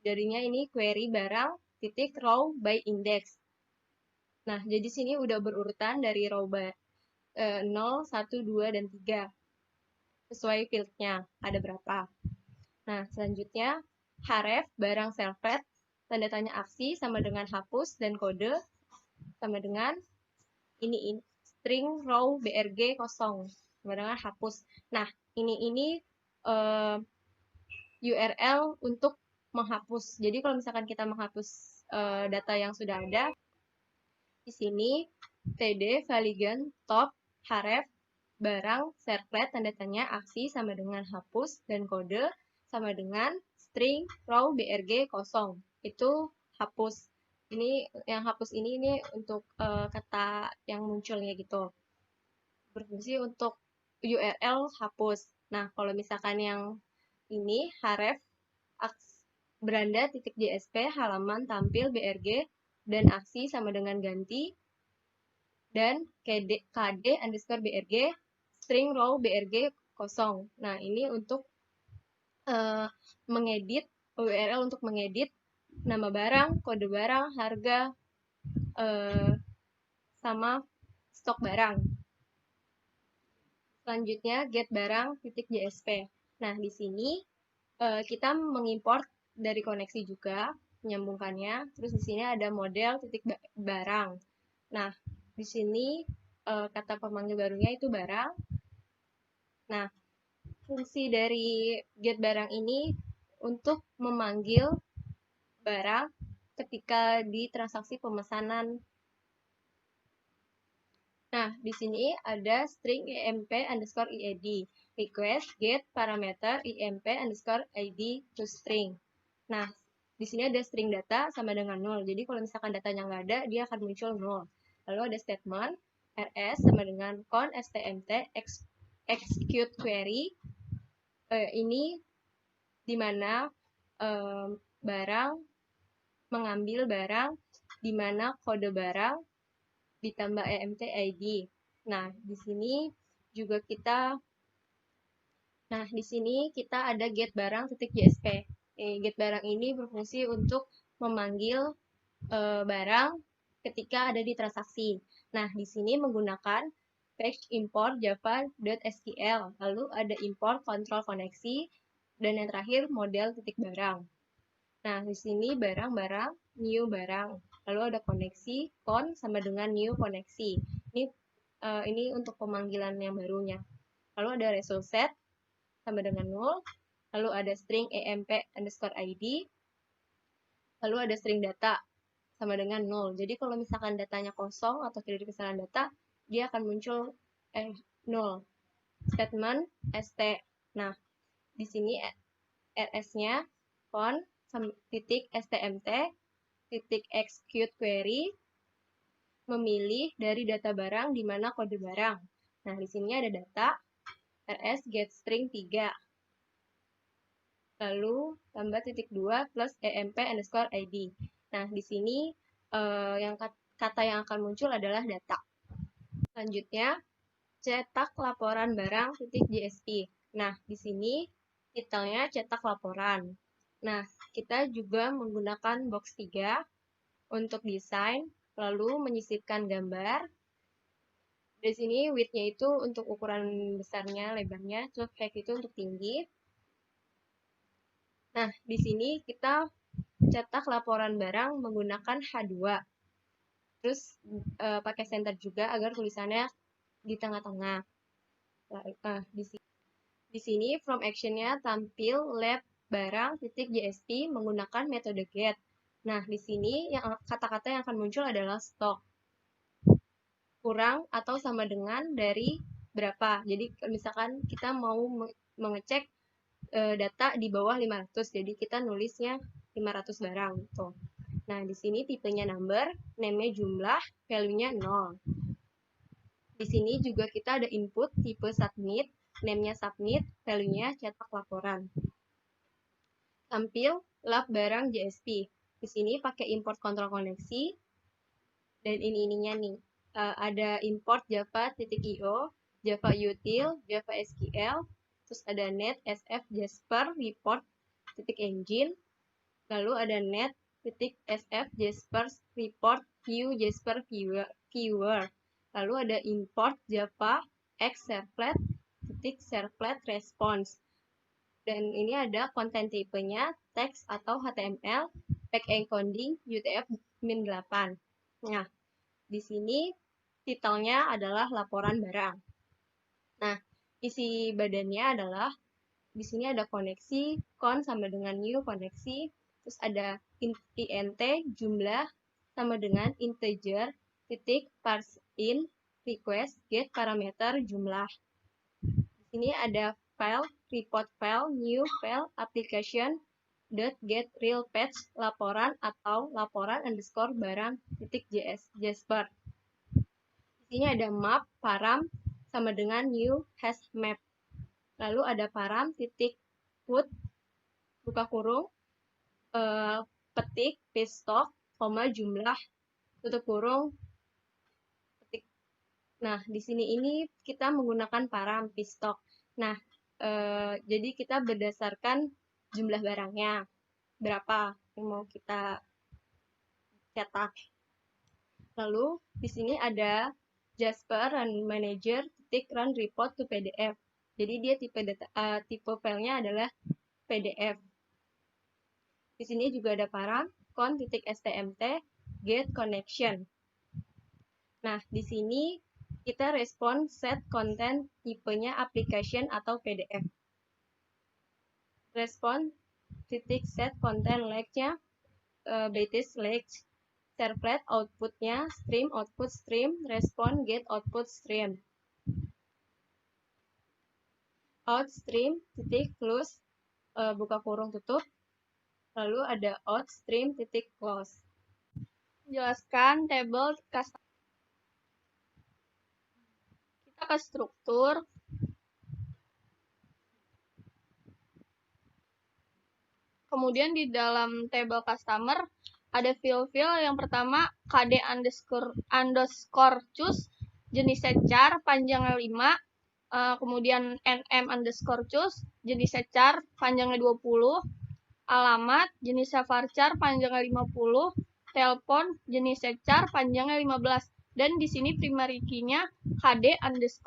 Jadinya ini query barang titik row by index. Nah, jadi sini udah berurutan dari row 0, 1, 2, dan 3. Sesuai fieldnya, ada berapa. Nah, selanjutnya, href barang servlet, tanda tanya aksi sama dengan hapus dan kode, sama dengan ini string row brg kosong, sama dengan hapus. Nah, ini URL untuk menghapus. Jadi kalau misalkan kita menghapus data yang sudah ada, di sini td valigan top href barang servlet tanda tanya aksi sama dengan hapus dan kode sama dengan string row brg kosong. Itu hapus. Ini yang hapus ini untuk kata yang munculnya gitu. Berfungsi untuk URL hapus. Nah, kalau misalkan yang ini href beranda titik JSP halaman tampil BRG dan aksi sama dengan ganti dan kd underscore BRG string row BRG kosong. Nah, ini untuk mengedit URL untuk mengedit nama barang, kode barang, harga, sama stok barang. Selanjutnya get barang titik JSP. Nah, di sini kita mengimport dari koneksi juga, menyambungkannya. Terus di sini ada model titik barang. Nah, di sini kata pemanggil barunya itu barang. Nah, fungsi dari get barang ini untuk memanggil barang ketika di transaksi pemesanan. Nah, di sini ada string imp underscore id, request get parameter imp underscore id to string. Nah, di sini ada string data sama dengan 0. Jadi kalau misalkan datanya nggak ada, dia akan muncul 0. Lalu ada statement rs sama dengan con stmt execute query. Ini di mana barang mengambil barang di mana kode barang ditambah EMT ID. Nah, di sini kita ada get barang titik JSP. Get barang ini berfungsi untuk memanggil barang ketika ada di transaksi. Nah, di sini menggunakan fetch import java.sql, lalu ada import kontrol koneksi, dan yang terakhir model titik barang. Nah, di sini barang-barang, new barang, lalu ada koneksi, con sama dengan new koneksi. Ini untuk pemanggilan yang barunya. Lalu ada result set sama dengan null, lalu ada string emp_id, lalu ada string data sama dengan 0. Jadi kalau misalkan datanya kosong atau tidak ada kesalahan data, dia akan muncul 0. Statement st. Nah, di sini rs-nya con titik stmt titik execute query memilih dari data barang di mana kode barang. Nah, di sini ada data rs get string 3. Lalu tambah titik 2 plus emp_id. Nah, di sini yang kata yang akan muncul adalah data. Selanjutnya, cetak laporan barang .jsp. Nah, di sini titelnya cetak laporan. Nah, kita juga menggunakan box 3 untuk desain, lalu menyisipkan gambar. Di sini width-nya itu untuk ukuran besarnya, lebarnya, terus height itu untuk tinggi. Nah, di sini kita cetak laporan barang menggunakan H2. Terus pakai center juga agar tulisannya di tengah-tengah. Di sini from action-nya tampil lab barang .jsp menggunakan metode get. Nah, di sini yang kata-kata yang akan muncul adalah stok. Kurang atau sama dengan dari berapa. Jadi misalkan kita mau mengecek data di bawah 500, jadi kita nulisnya 500 barang gitu. Nah, di sini tipenya number, name-nya jumlah, value-nya 0. Di sini juga kita ada input tipe submit, name-nya submit, value-nya cetak laporan. Tampil lab barang JSP. Di sini pakai import kontrol koneksi, dan ininya nih. Ada import java.io, java util, java sql, terus ada net sf jasper report .engine, lalu ada net sf jasper report view jasper viewer, lalu ada import java x servlet servlet response, dan ini ada content type-nya teks atau html, back encoding utf-8. Nah, di sini titelnya adalah laporan barang. Nah, isi badannya adalah di sini ada koneksi, con sama dengan new koneksi, terus ada int jumlah sama dengan integer titik parse in request get parameter jumlah. Di sini ada file report file new file application .get real patch laporan atau laporan underscore barang titik jasper. Di sini ada map param sama dengan new hash map. Lalu ada param titik put buka kurung petik pstock koma jumlah tutup kurung petik. Nah, di sini ini kita menggunakan param pstock. Nah, jadi kita berdasarkan jumlah barangnya berapa yang mau kita cetak. Lalu di sini ada Jasper Run Manager run report to PDF. Jadi dia tipe filenya adalah PDF. Di sini juga ada param con.stmt get connection. Nah, di sini kita respon set content tipenya application atau PDF. Respon set content like-nya basis like servlet outputnya stream output stream respon get output stream. Out stream titik close buka kurung tutup, lalu ada out stream titik close. Jelaskan table custom. Kita ke struktur. Kemudian di dalam table customer ada field-field. Yang pertama kd underscore choose, jenisnya char, panjangnya 5. Kemudian nm_choose, jenisnya char, panjangnya 20. Alamat, jenisnya varchar, panjangnya 50. Telepon, jenisnya char, panjangnya 15. Dan di sini primary key-nya kd_choose.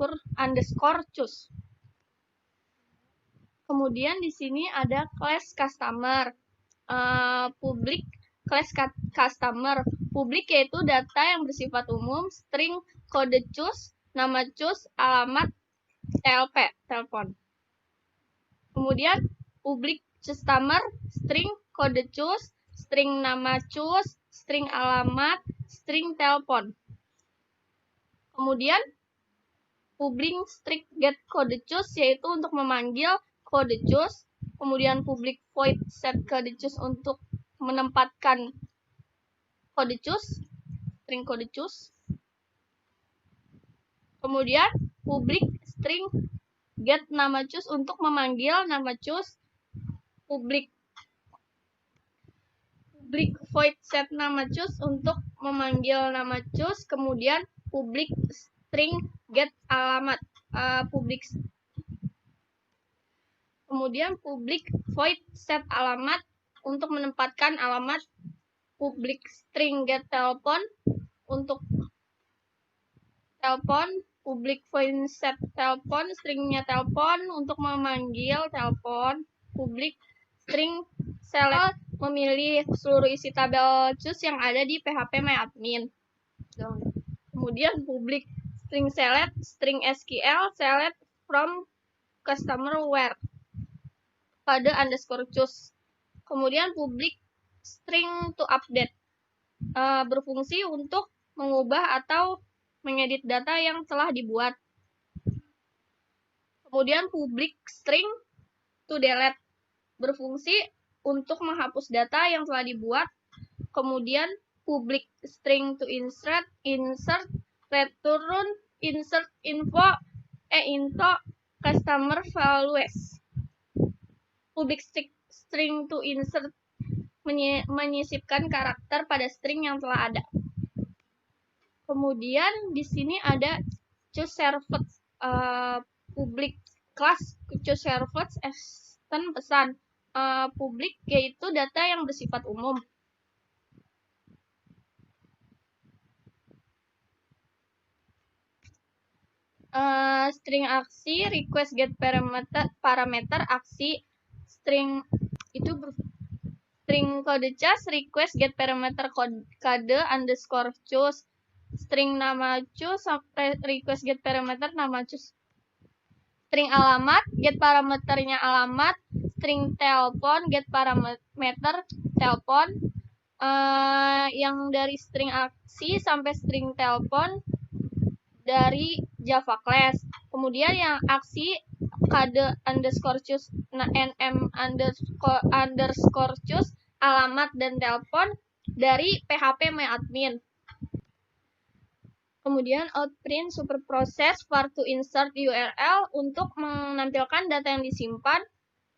Kemudian di sini ada class customer, public class customer. Public yaitu data yang bersifat umum, string, kode choose, nama choose, alamat, TLP, telepon. Kemudian public customer, string, kode choose, string nama choose, string alamat, string telepon. Kemudian public string get kode choose yaitu untuk memanggil kode choose. Kemudian public void set kode choose untuk menempatkan kode choose, string kode choose. Kemudian public string get nama choose untuk memanggil nama choose. Public void set nama choose untuk memanggil nama choose. Kemudian public string get alamat, kemudian public void set alamat untuk menempatkan alamat. Public string get telepon untuk telepon. Public void set telepon, stringnya telepon untuk memanggil telepon. Public string select memilih seluruh isi tabel choose yang ada di phpMyAdmin. Kemudian public string select, string SQL select from customer where _choose. Kemudian public string to update, berfungsi untuk mengubah atau mengedit data yang telah dibuat. Kemudian public string to delete, berfungsi untuk menghapus data yang telah dibuat. Kemudian public string to insert, return, insert info customer values. Public string to insert menyisipkan karakter pada string yang telah ada. Kemudian di sini ada choose servlet, public class choose servlet extend pesan. Public yaitu data yang bersifat umum. String aksi, request get parameter aksi, string itu string kode choose, request get parameter kode underscore choose, string nama choose, request get parameter nama choose. String alamat, get parameternya alamat. String telepon, get parameter telepon. Yang dari string aksi sampai string telepon dari Java class. Kemudian yang aksi kode underscore choose, nm underscore choose, alamat dan telepon dari phpMyAdmin. Kemudian outprint superprocess var to insert URL untuk menampilkan data yang disimpan.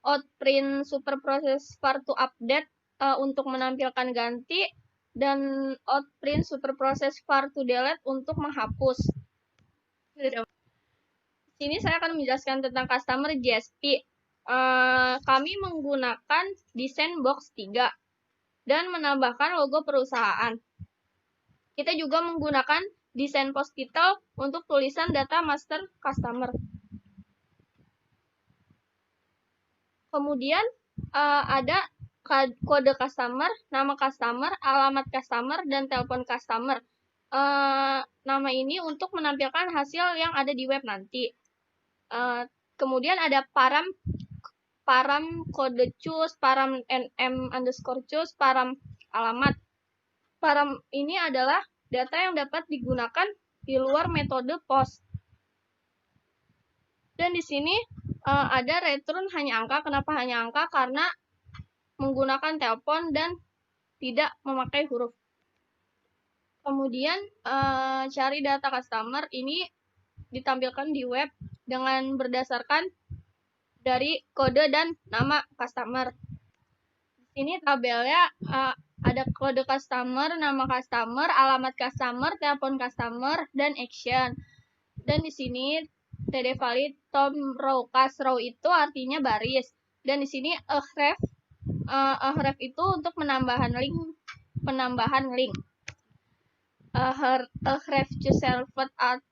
Outprint superprocess var to update untuk menampilkan ganti. Dan outprint superprocess var to delete untuk menghapus. Di sini saya akan menjelaskan tentang customer JSP. Kami menggunakan desain box 3 dan menambahkan logo perusahaan. Kita juga menggunakan desain post title untuk tulisan data master customer. Kemudian ada kode customer, nama customer, alamat customer, dan telepon customer. Nama ini untuk menampilkan hasil yang ada di web nanti. Kemudian ada param kode choose, param nm underscore choose, param alamat. Param ini adalah data yang dapat digunakan di luar metode post. Dan di sini ada return hanya angka. Kenapa hanya angka? Karena menggunakan telepon dan tidak memakai huruf. Kemudian cari data customer ini ditampilkan di web dengan berdasarkan dari kode dan nama customer. Di sini tabelnya ada kode customer, nama customer, alamat customer, telepon customer, dan action. Dan di sini td valid tom row cas row itu artinya baris. Dan di sini ahref itu untuk penambahan link. href to served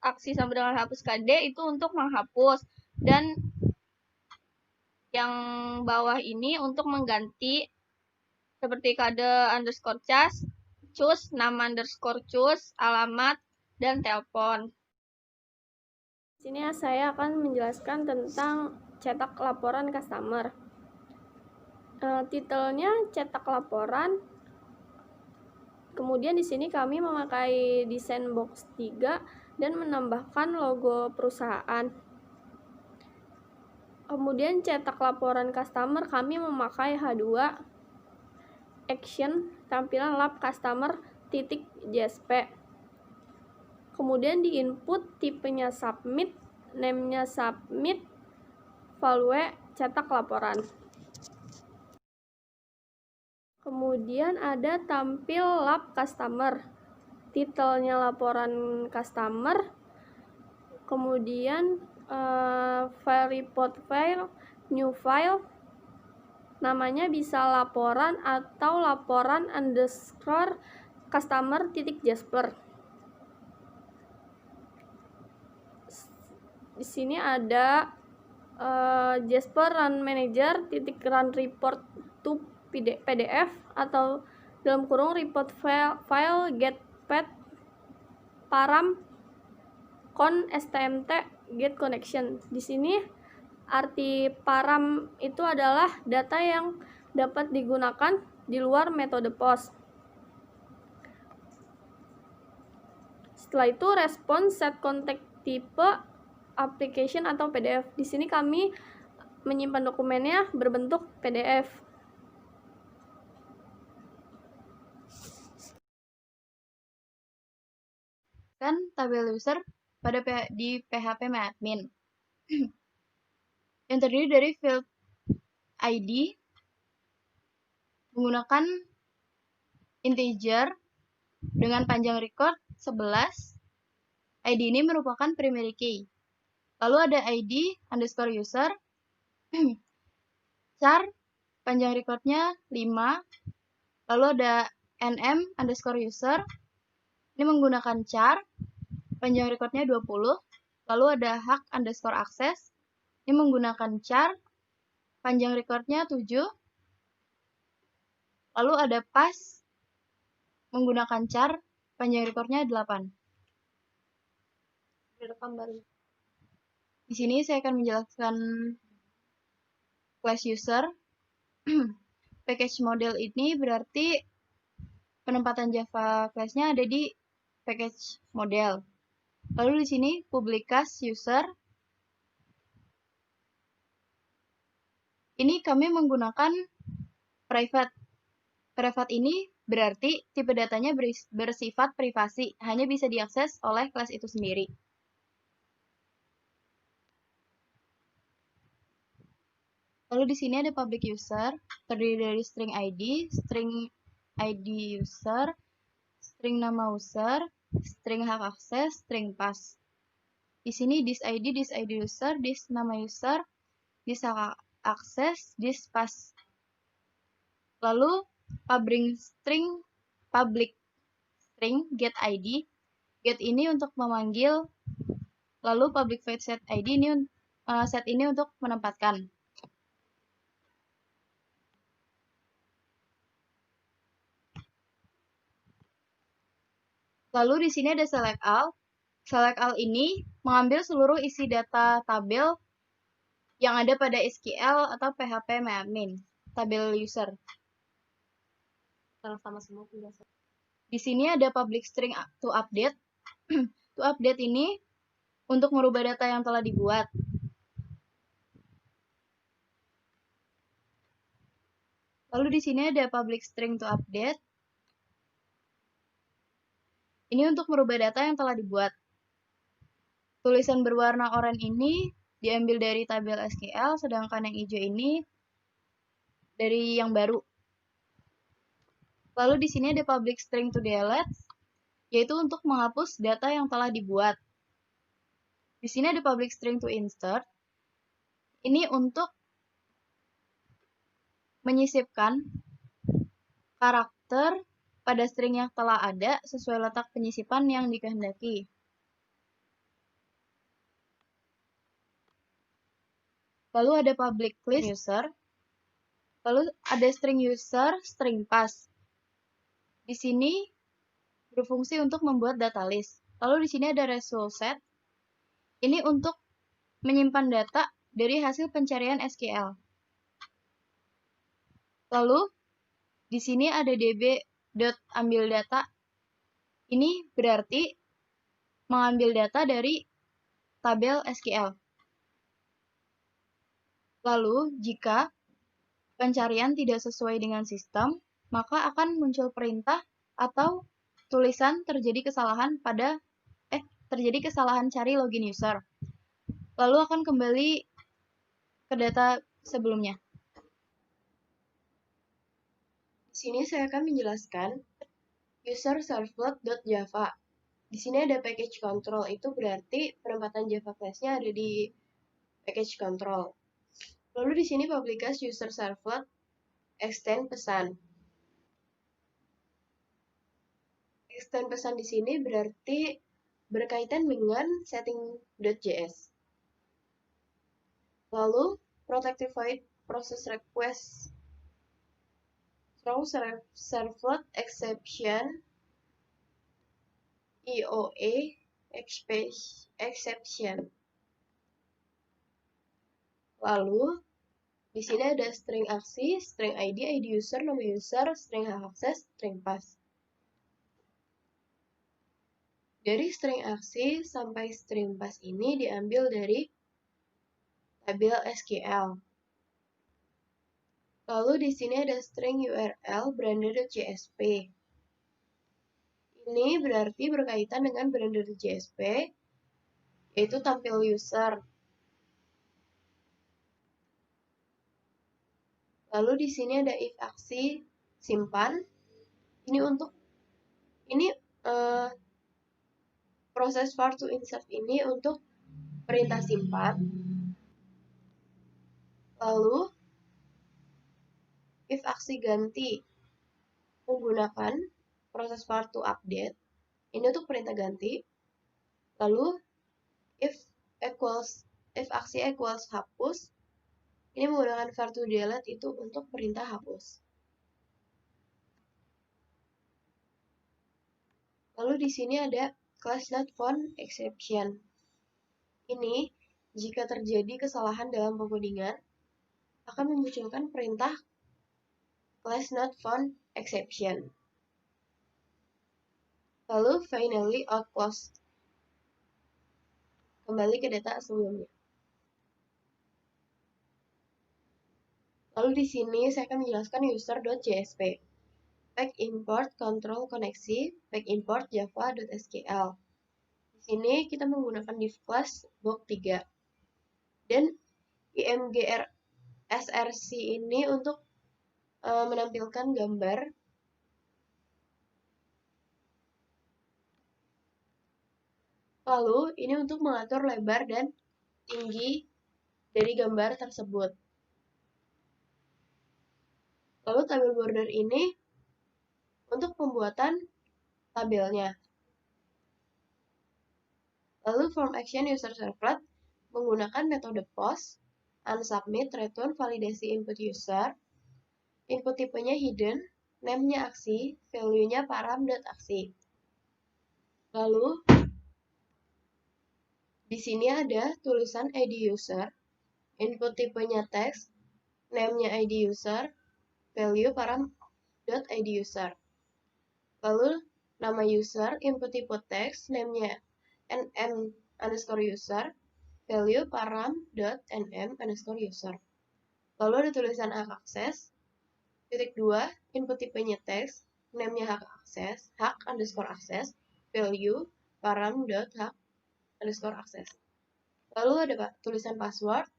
aksi sama dengan hapus KD itu untuk menghapus, dan yang bawah ini untuk mengganti seperti kode underscore cus, nama underscore cus, alamat, dan telepon. Di sini saya akan menjelaskan tentang cetak laporan customer. Titelnya cetak laporan. Kemudian di sini kami memakai desain box 3 dan menambahkan logo perusahaan. Kemudian cetak laporan customer kami memakai H2 action tampilan lab customer .jsp. Kemudian di input tipenya submit, name-nya submit, value cetak laporan. Kemudian ada tampil lab customer, titelnya laporan customer, kemudian file report file, new file, namanya bisa laporan atau laporan underscore customer .jasper. Di sini ada Jasper Run Manager .run report to PDF atau dalam kurung report file get path param con stmt get connection. Di sini arti param itu adalah data yang dapat digunakan di luar metode POS. Setelah itu respons set contact type application atau PDF. Di sini kami menyimpan dokumennya berbentuk PDF. Kan tabel user di PHP MyAdmin yang terdiri dari field ID menggunakan integer dengan panjang record 11. ID ini merupakan primary key. Lalu ada ID underscore user, char panjang recordnya 5. Lalu ada nm underscore user, ini menggunakan char, panjang recordnya 20. Lalu ada hak underscore access, ini menggunakan char, panjang recordnya 7. Lalu ada pass, menggunakan char, panjang recordnya 8. Di sini saya akan menjelaskan class user. Package model ini berarti penempatan Java class-nya ada di package model. Lalu di sini public class user. Ini kami menggunakan private. Private ini berarti tipe datanya bersifat privasi, hanya bisa diakses oleh kelas itu sendiri. Lalu di sini ada public user, terdiri dari string ID user, string nama user, string hak akses, string pass. Di sini this ID user, this nama user, this hak akses, this pass. Lalu public string get ID. Get ini untuk memanggil, lalu public void set ID ini set ini untuk menempatkan. Lalu di sini ada select all. Select all ini mengambil seluruh isi data tabel yang ada pada SQL atau PHP MyAdmin, tabel user. Sama semua penjelasan. Di sini ada public string to update. To update ini untuk merubah data yang telah dibuat. Lalu di sini ada public string to update. Ini untuk merubah data yang telah dibuat. Tulisan berwarna oranye ini diambil dari tabel SQL, sedangkan yang hijau ini dari yang baru. Lalu di sini ada public string to delete, yaitu untuk menghapus data yang telah dibuat. Di sini ada public string to insert. Ini untuk menyisipkan karakter pada string yang telah ada sesuai letak penyisipan yang dikehendaki. Lalu ada public list user. Lalu ada string user, string pass. Di sini berfungsi untuk membuat data list. Lalu di sini ada result set. Ini untuk menyimpan data dari hasil pencarian SQL. Lalu di sini ada db.ambil data. Ini berarti mengambil data dari tabel SQL. Lalu, jika pencarian tidak sesuai dengan sistem, maka akan muncul perintah atau tulisan terjadi kesalahan cari login user. Lalu akan kembali ke data sebelumnya. Di sini saya akan menjelaskan user servlet.java. Di sini ada package control, itu berarti penempatan Java class-nya ada di package control. Lalu di sini public class user servlet extend pesan. Extend pesan di sini berarti berkaitan dengan setting.js. Lalu protected void process request throw servlet exception EOA exception. Lalu di sini ada string aksi, string ID, ID user, nama user, string hak akses, string pass. Dari string aksi sampai string pass ini diambil dari tabel SQL. Lalu di sini ada string URL branded.jsp. Ini berarti berkaitan dengan branded.jsp, yaitu tampil user. Lalu di sini ada if aksi simpan. Proses var to insert ini untuk perintah simpan. Lalu if aksi ganti menggunakan proses var to update. Ini untuk perintah ganti. Lalu if aksi equals hapus. Ini menggunakan var to delete, itu untuk perintah hapus. Lalu di sini ada class not found exception. Ini jika terjadi kesalahan dalam pengodingan akan memunculkan perintah class not found exception. Lalu finally out clause. Kembali ke data sebelumnya. Lalu di sini saya akan menjelaskan user.jsp. Pack import control koneksi, pack import java.sql. Di sini kita menggunakan div class box 3. Dan img src ini untuk menampilkan gambar. Lalu ini untuk mengatur lebar dan tinggi dari gambar tersebut. Lalu tabel border ini untuk pembuatan tabelnya. Lalu form action user servlet menggunakan metode post, unsubmit, return, validasi input user, input tipenya hidden, name-nya aksi, value-nya param.aksi. Lalu di sini ada tulisan ID user, input tipenya text, name-nya ID user, value param.id user. Lalu nama user, input tipe text, name-nya nm_user, value param.nm_user. Lalu ada tulisan hak akses, titik 2, input tipenya text, name-nya hak akses, hak_akses, value param.hak_akses. Lalu ada tulisan password,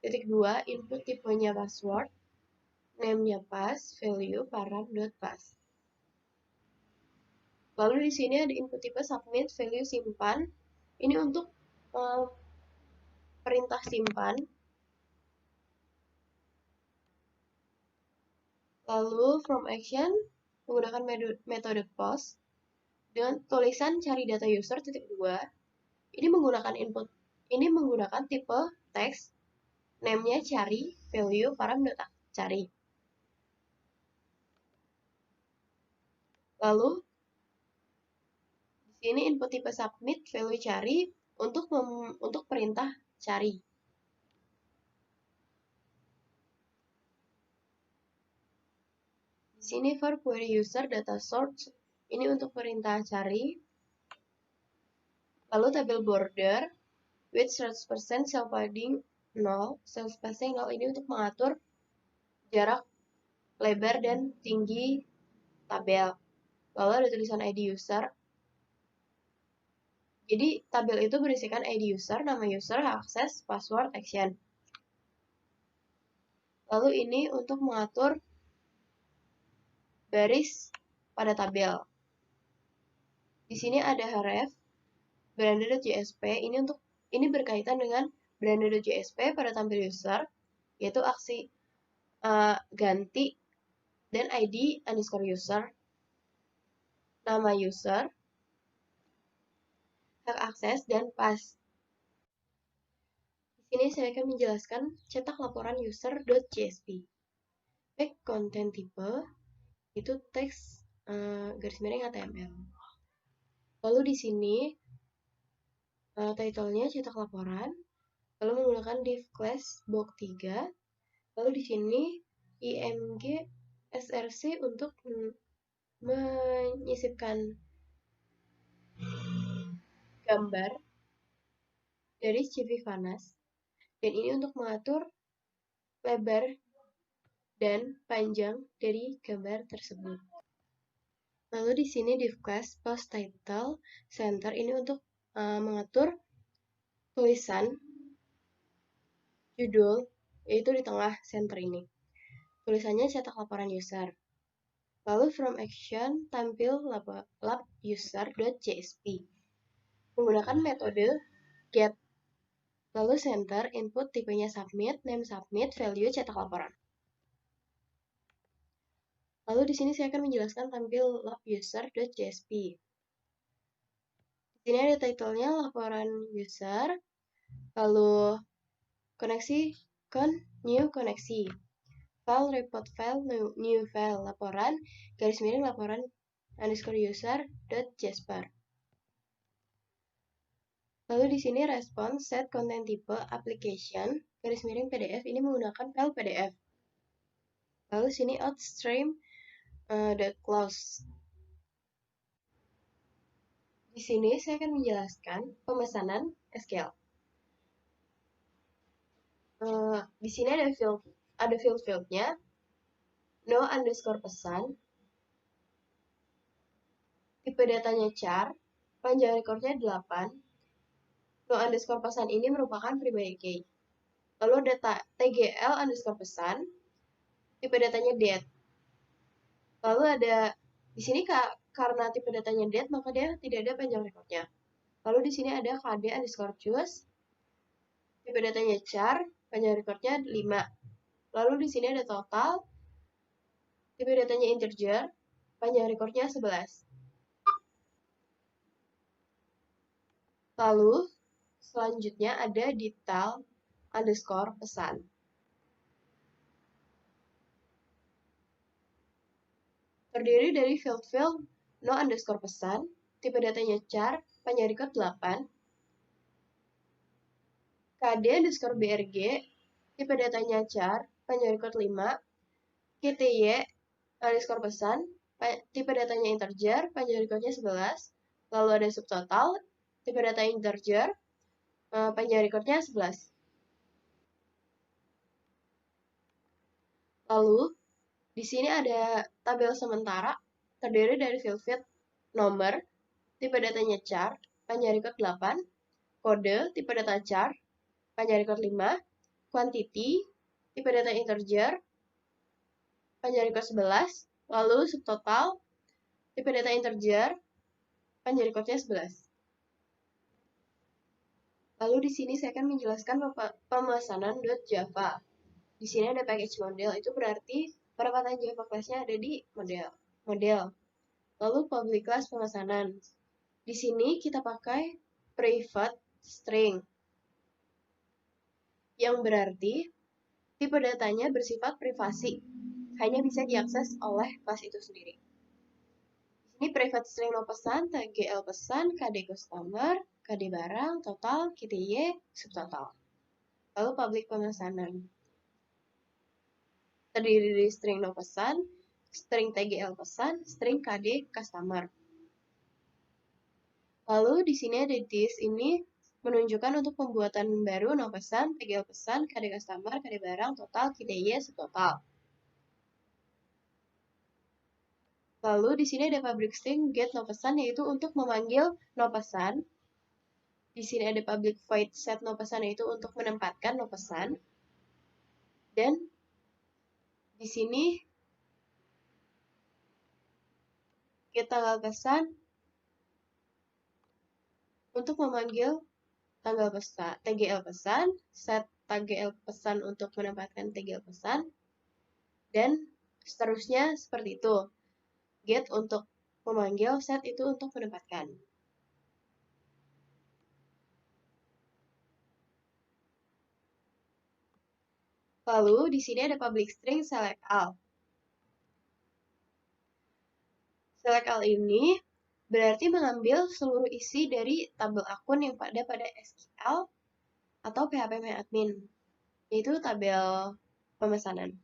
titik 2, input tipenya password, name-nya pass, value param.pass. Lalu di sini ada input tipe submit, value simpan. Ini untuk perintah simpan. Lalu from action menggunakan metode POST dengan tulisan cari data user titik 2. Ini menggunakan tipe teks, name-nya cari, value param data cari. Lalu di sini input tipe submit, value cari untuk perintah cari. Di sini for query user data source, ini untuk perintah cari. Lalu tabel border with 100% cell padding 0, cell spacing 0, ini untuk mengatur jarak lebar dan tinggi tabel. Lalu ada tulisan ID user. Jadi tabel itu berisikan ID user, nama user, akses, password, action. Lalu ini untuk mengatur baris pada tabel. Di sini ada href branded.jsp, ini berkaitan dengan branded.jsp pada tampil user, yaitu aksi ganti dan ID underscore user, nama user, hak akses, dan pass. Di sini saya akan menjelaskan cetak laporan user.jsp. Back content type itu teks garis miring HTML. Lalu di sini title-nya cetak laporan, lalu menggunakan div class box 3. Lalu di sini img src untuk menyisipkan gambar dari CV Vanas, dan ini untuk mengatur lebar dan panjang dari gambar tersebut. Lalu di sini div class post title center, ini untuk mengatur tulisan judul, yaitu di tengah center ini. Tulisannya cetak laporan user. Lalu from action tampil lab user.jsp menggunakan metode get. Lalu center input tipenya submit, name submit, value cetak laporan. Lalu di sini saya akan menjelaskan tampil lab user.jsp. Di sini ada title-nya laporan user, lalu koneksi new koneksi, file report file new file, laporan garis miring laporan underscore user.jasper. Lalu di sini response set content type application garis miring PDF, ini menggunakan file PDF. Lalu sini outstream .close. Di sini saya akan menjelaskan pemesanan SQL. Di sini ada field-fieldnya, no underscore pesan, tipe datanya char, panjang recordnya 8, no underscore pesan ini merupakan pribadi key. Lalu ada tgl underscore pesan, tipe datanya date. Lalu ada di sini karena tipe datanya date, maka dia tidak ada panjang recordnya. Lalu di sini ada kd underscore choose, tipe datanya char, panjang recordnya 5. Lalu di sini ada total, tipe datanya integer, panjang recordnya 11. Lalu selanjutnya ada detail underscore pesan. Terdiri dari field no underscore pesan, tipe datanya char, panjang record 8, kd underscore brg, tipe datanya char, panjang record 5, kty underscore pesan, tipe datanya integer, panjang recordnya 11, lalu ada subtotal, tipe data integer, panjang recordnya 11. Lalu di sini ada tabel sementara terdiri dari field nomor, tipe datanya char, panjang record 8, kode, tipe data char, panjang record 5, quantity, tipe data integer, panjang record 11, lalu subtotal, tipe data integer, panjang recordnya 11. Lalu di sini saya akan menjelaskan pemesanan .java. Di sini ada package model, itu berarti perapatan Java class-nya ada di model. model. Lalu public class pemesanan. Di sini kita pakai private string, yang berarti tipe datanya bersifat privasi, hanya bisa diakses oleh kelas itu sendiri. Di sini private string no pesan, TGL pesan, KD customer, KD barang, total, KTY, subtotal. Lalu public pemesanan. Terdiri dari string no pesan, string TGL pesan, string KD customer. Lalu di sini ada this ini menunjukkan untuk pembuatan baru no pesan, TGL pesan, KD customer, KD barang, total, KDY, subtotal. Lalu di sini ada public string get no pesan, yaitu untuk memanggil no pesan. Di sini ada public void set no pesan, yaitu untuk menempatkan no pesan. Dan di sini get tanggal pesan untuk memanggil tanggal pesan, TGL pesan, set TGL pesan untuk menempatkan TGL pesan, dan seterusnya seperti itu. Get untuk memanggil, set itu untuk menempatkan. Lalu di sini ada public string select all. Select all ini berarti mengambil seluruh isi dari tabel akun yang ada pada SQL atau PHP MyAdmin, yaitu tabel pemesanan.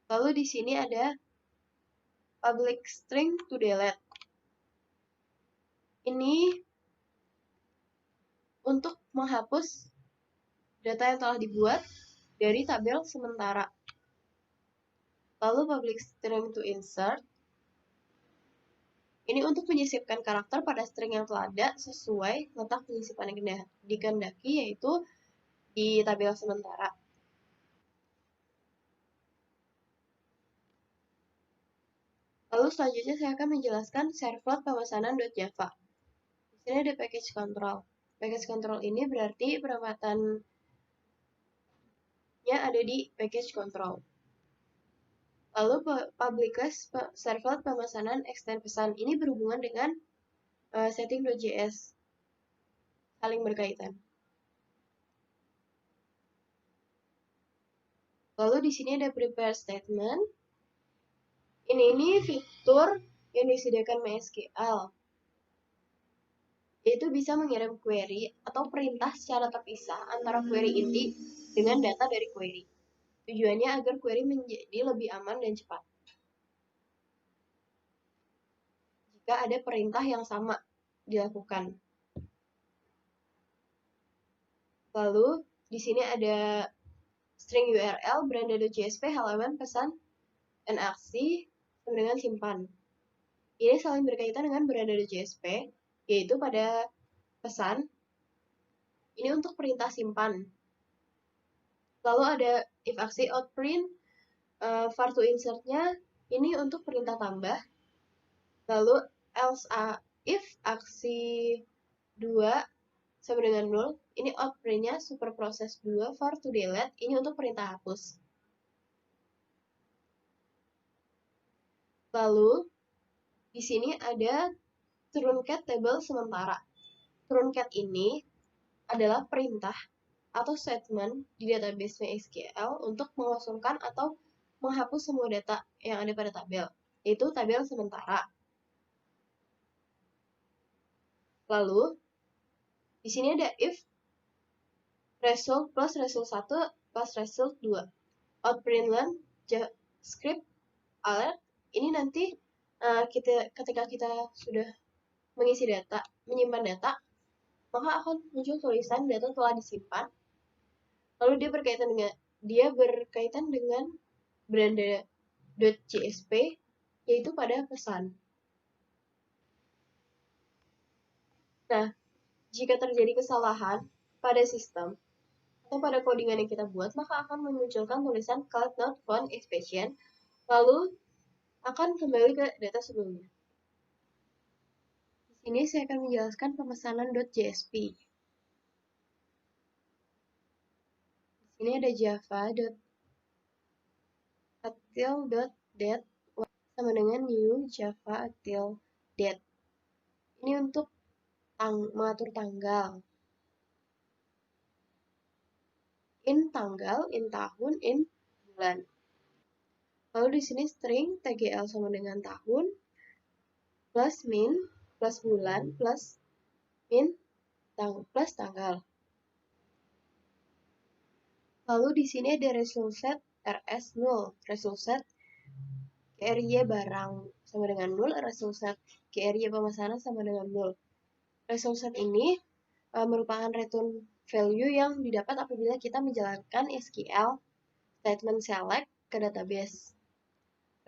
Lalu di sini ada public string to delete. Ini untuk menghapus data yang telah dibuat dari tabel sementara. Lalu public string to insert. Ini untuk menyisipkan karakter pada string yang telah ada sesuai letak penyisipan yang dikehendaki, yaitu di tabel sementara. Lalu selanjutnya saya akan menjelaskan servlet pemesanan.java. Di sini ada package control. Package control ini berarti penampatannya ada di package control. Lalu public class servlet pemesanan extend pesan ini berhubungan dengan setting.js, saling berkaitan. Lalu di sini ada prepare statement. Ini fitur yang disediakan MySQL, yaitu bisa mengirim query atau perintah secara terpisah antara query inti dengan data dari query. Tujuannya agar query menjadi lebih aman dan cepat. Jika ada perintah yang sama dilakukan. Lalu di sini ada string URL beranda.jsp halaman pesan dan aksi sama dengan simpan. Ini saling berkaitan dengan beranda.jsp, yaitu pada pesan ini untuk perintah simpan. Lalu ada if aksi outprint, var to insert-nya ini untuk perintah tambah. Lalu else if aksi 2 sama dengan 0, ini outprint-nya super proses 2 var to delete, ini untuk perintah hapus. Lalu di sini ada truncate table sementara. Truncate ini adalah perintah atau statement di database MySQL untuk mengosongkan atau menghapus semua data yang ada pada tabel, yaitu tabel sementara. Lalu di sini ada if result plus result 1 plus result 2. Outprint learn JavaScript alert. Ini nanti ketika kita sudah mengisi data, menyimpan data, maka akan muncul tulisan data telah disimpan. Lalu dia berkaitan dengan beranda.jsp, yaitu pada pesan. Nah, jika terjadi kesalahan pada sistem atau pada codingan yang kita buat, maka akan memunculkan tulisan cloud not found expression, lalu akan kembali ke data sebelumnya. Di sini saya akan menjelaskan pemesanan.jsp. Di Ini ada java.util.date sama dengan new java.util.date. Ini untuk mengatur tanggal. In tanggal, in tahun, in bulan. Lalu di sini string tgl sama dengan tahun plus min plus bulan plus min plus tanggal. Lalu di sini ada result set rs 0, result set GRY barang sama dengan 0, result set GRY pemesanan sama dengan 0. Result set ini merupakan return value yang didapat apabila kita menjalankan SQL statement select ke database.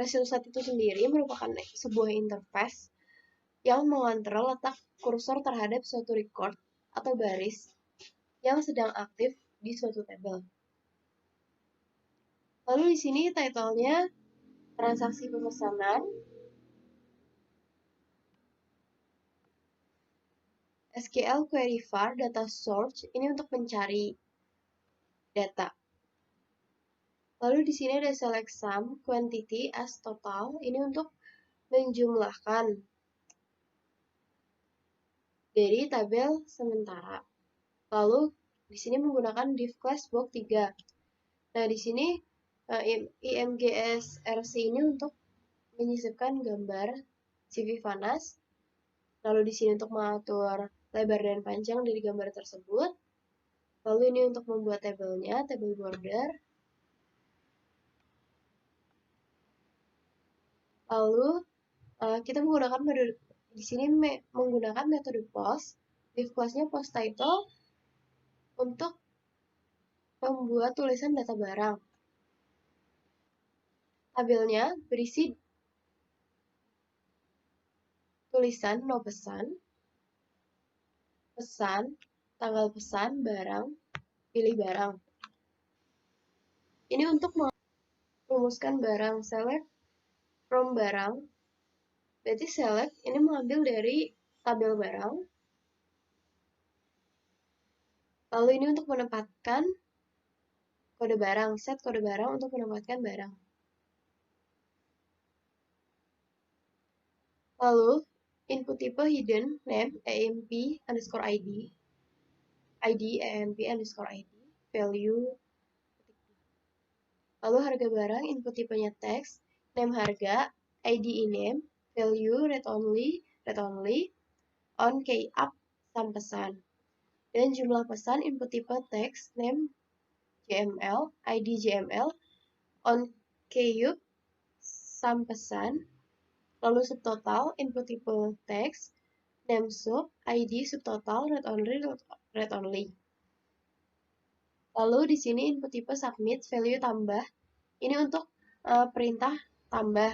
Result set itu sendiri merupakan sebuah interface yang mengontrol letak kursor terhadap suatu record atau baris yang sedang aktif di suatu tabel. Lalu di sini title-nya transaksi pemesanan, SQL query var data source ini untuk mencari data. Lalu di sini ada select sum quantity as total ini untuk menjumlahkan dari tabel sementara. Lalu di sini menggunakan div class box 3. Nah, di sini imgsrc ini untuk menyisipkan gambar CV Vanas. Lalu di sini untuk mengatur lebar dan panjang dari gambar tersebut. Lalu ini untuk membuat tabelnya, tabel border. Lalu kita menggunakan metode di sini menggunakan metode post. Div class-nya post title untuk membuat tulisan data barang. Tabelnya berisi tulisan no pesan, pesan, tanggal pesan, barang, pilih barang. Ini untuk merumuskan barang, select from barang. Berarti select ini mengambil dari tabel barang. Lalu ini untuk menempatkan kode barang, set kode barang untuk menempatkan barang. Lalu input tipe hidden name emp underscore id, id emp underscore id, value. Lalu harga barang input tipenya text, name harga, id name, value read only, on key up sum pesan. Dan jumlah pesan input tipe text, name JML, id JML, on key sum pesan. Lalu subtotal input tipe text, name sub, id subtotal, read only. Lalu di sini input tipe submit, value tambah. Ini untuk perintah tambah.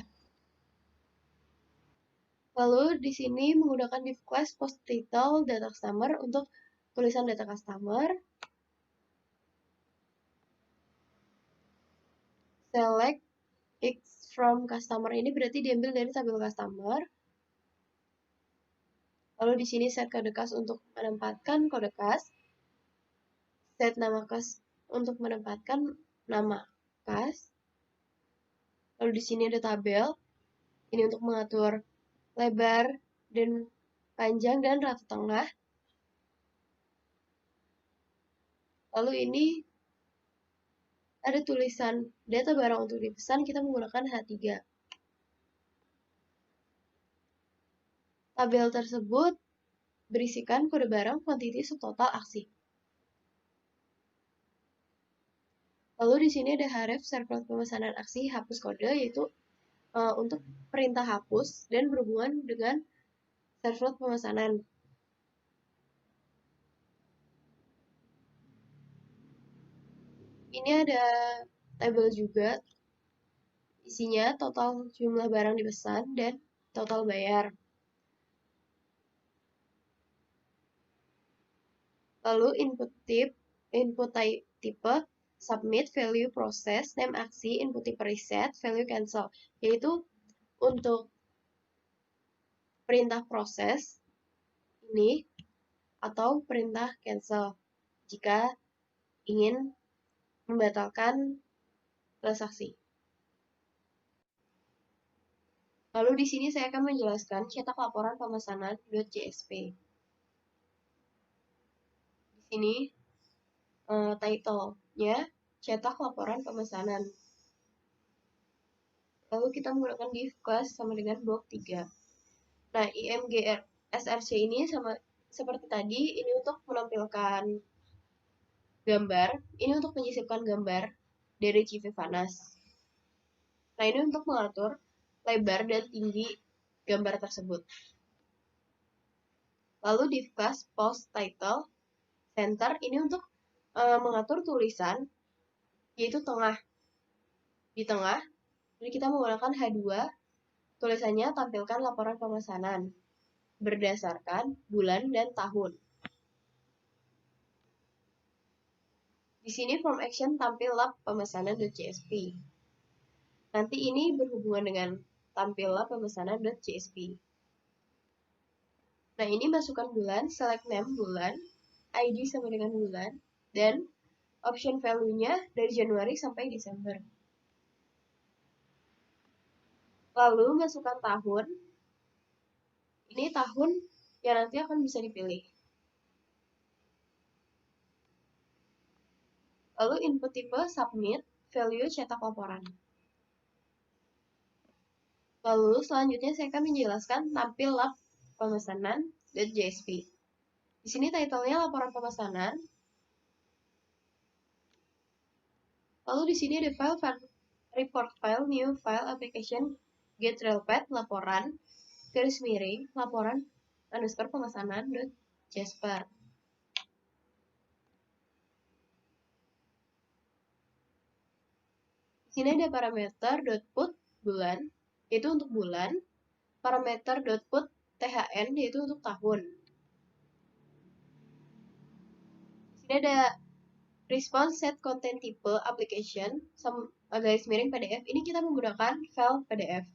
Lalu di sini menggunakan div class post title data customer untuk tulisan data customer. Select X from customer ini berarti diambil dari tabel customer. Lalu di sini set kode kas untuk menempatkan kode kas. Set nama kas untuk menempatkan nama kas. Lalu di sini ada tabel. Ini untuk mengatur lebar dan panjang dan rata tengah. Lalu ini ada tulisan data barang untuk dipesan, kita menggunakan H3. Tabel tersebut berisikan kode barang, quantity, subtotal, aksi. Lalu di sini ada href servlet pemesanan aksi hapus kode, yaitu untuk perintah hapus dan berhubungan dengan servlet pemesanan. Ini ada tabel juga, isinya total jumlah barang dipesan dan total bayar. Lalu input tipe, submit, value proses, name aksi, input tipe reset, value cancel. Yaitu untuk perintah proses ini atau perintah cancel jika ingin membatalkan transaksi. Lalu di sini saya akan menjelaskan cetak laporan pemesanan.csp. Di sini title-nya cetak laporan pemesanan. Lalu kita menggunakan div class sama dengan blok 3. Nah, IMGR SRC ini sama seperti tadi, ini untuk menampilkan gambar, ini untuk menyisipkan gambar dari Civivanas. Nah, ini untuk mengatur lebar dan tinggi gambar tersebut. Lalu div class post title center ini untuk mengatur tulisan, yaitu tengah. Di tengah, jadi kita menggunakan H2, tulisannya tampilkan laporan pemesanan berdasarkan bulan dan tahun. Di sini form action tampil lab pemesanan.csp. Nanti ini berhubungan dengan tampil lab pemesanan.csp. Nah, ini masukkan bulan, select name bulan, ID sama dengan bulan, dan option value-nya dari Januari sampai Desember. Lalu masukkan tahun. Ini tahun yang nanti akan bisa dipilih. Lalu input tipe submit, value cetak laporan. Lalu selanjutnya saya akan menjelaskan tampil lab pemesanan.jsp. Di sini title-nya laporan pemesanan. Lalu di sini ada file report file, new file, application, get relpad, laporan, garis miring, laporan underscore pemesanan.jasper. Di sini ada parameter.put bulan, yaitu untuk bulan, parameter.put THN, yaitu untuk tahun. Di sini ada response set content type application, garis miring PDF. Ini kita menggunakan file PDF.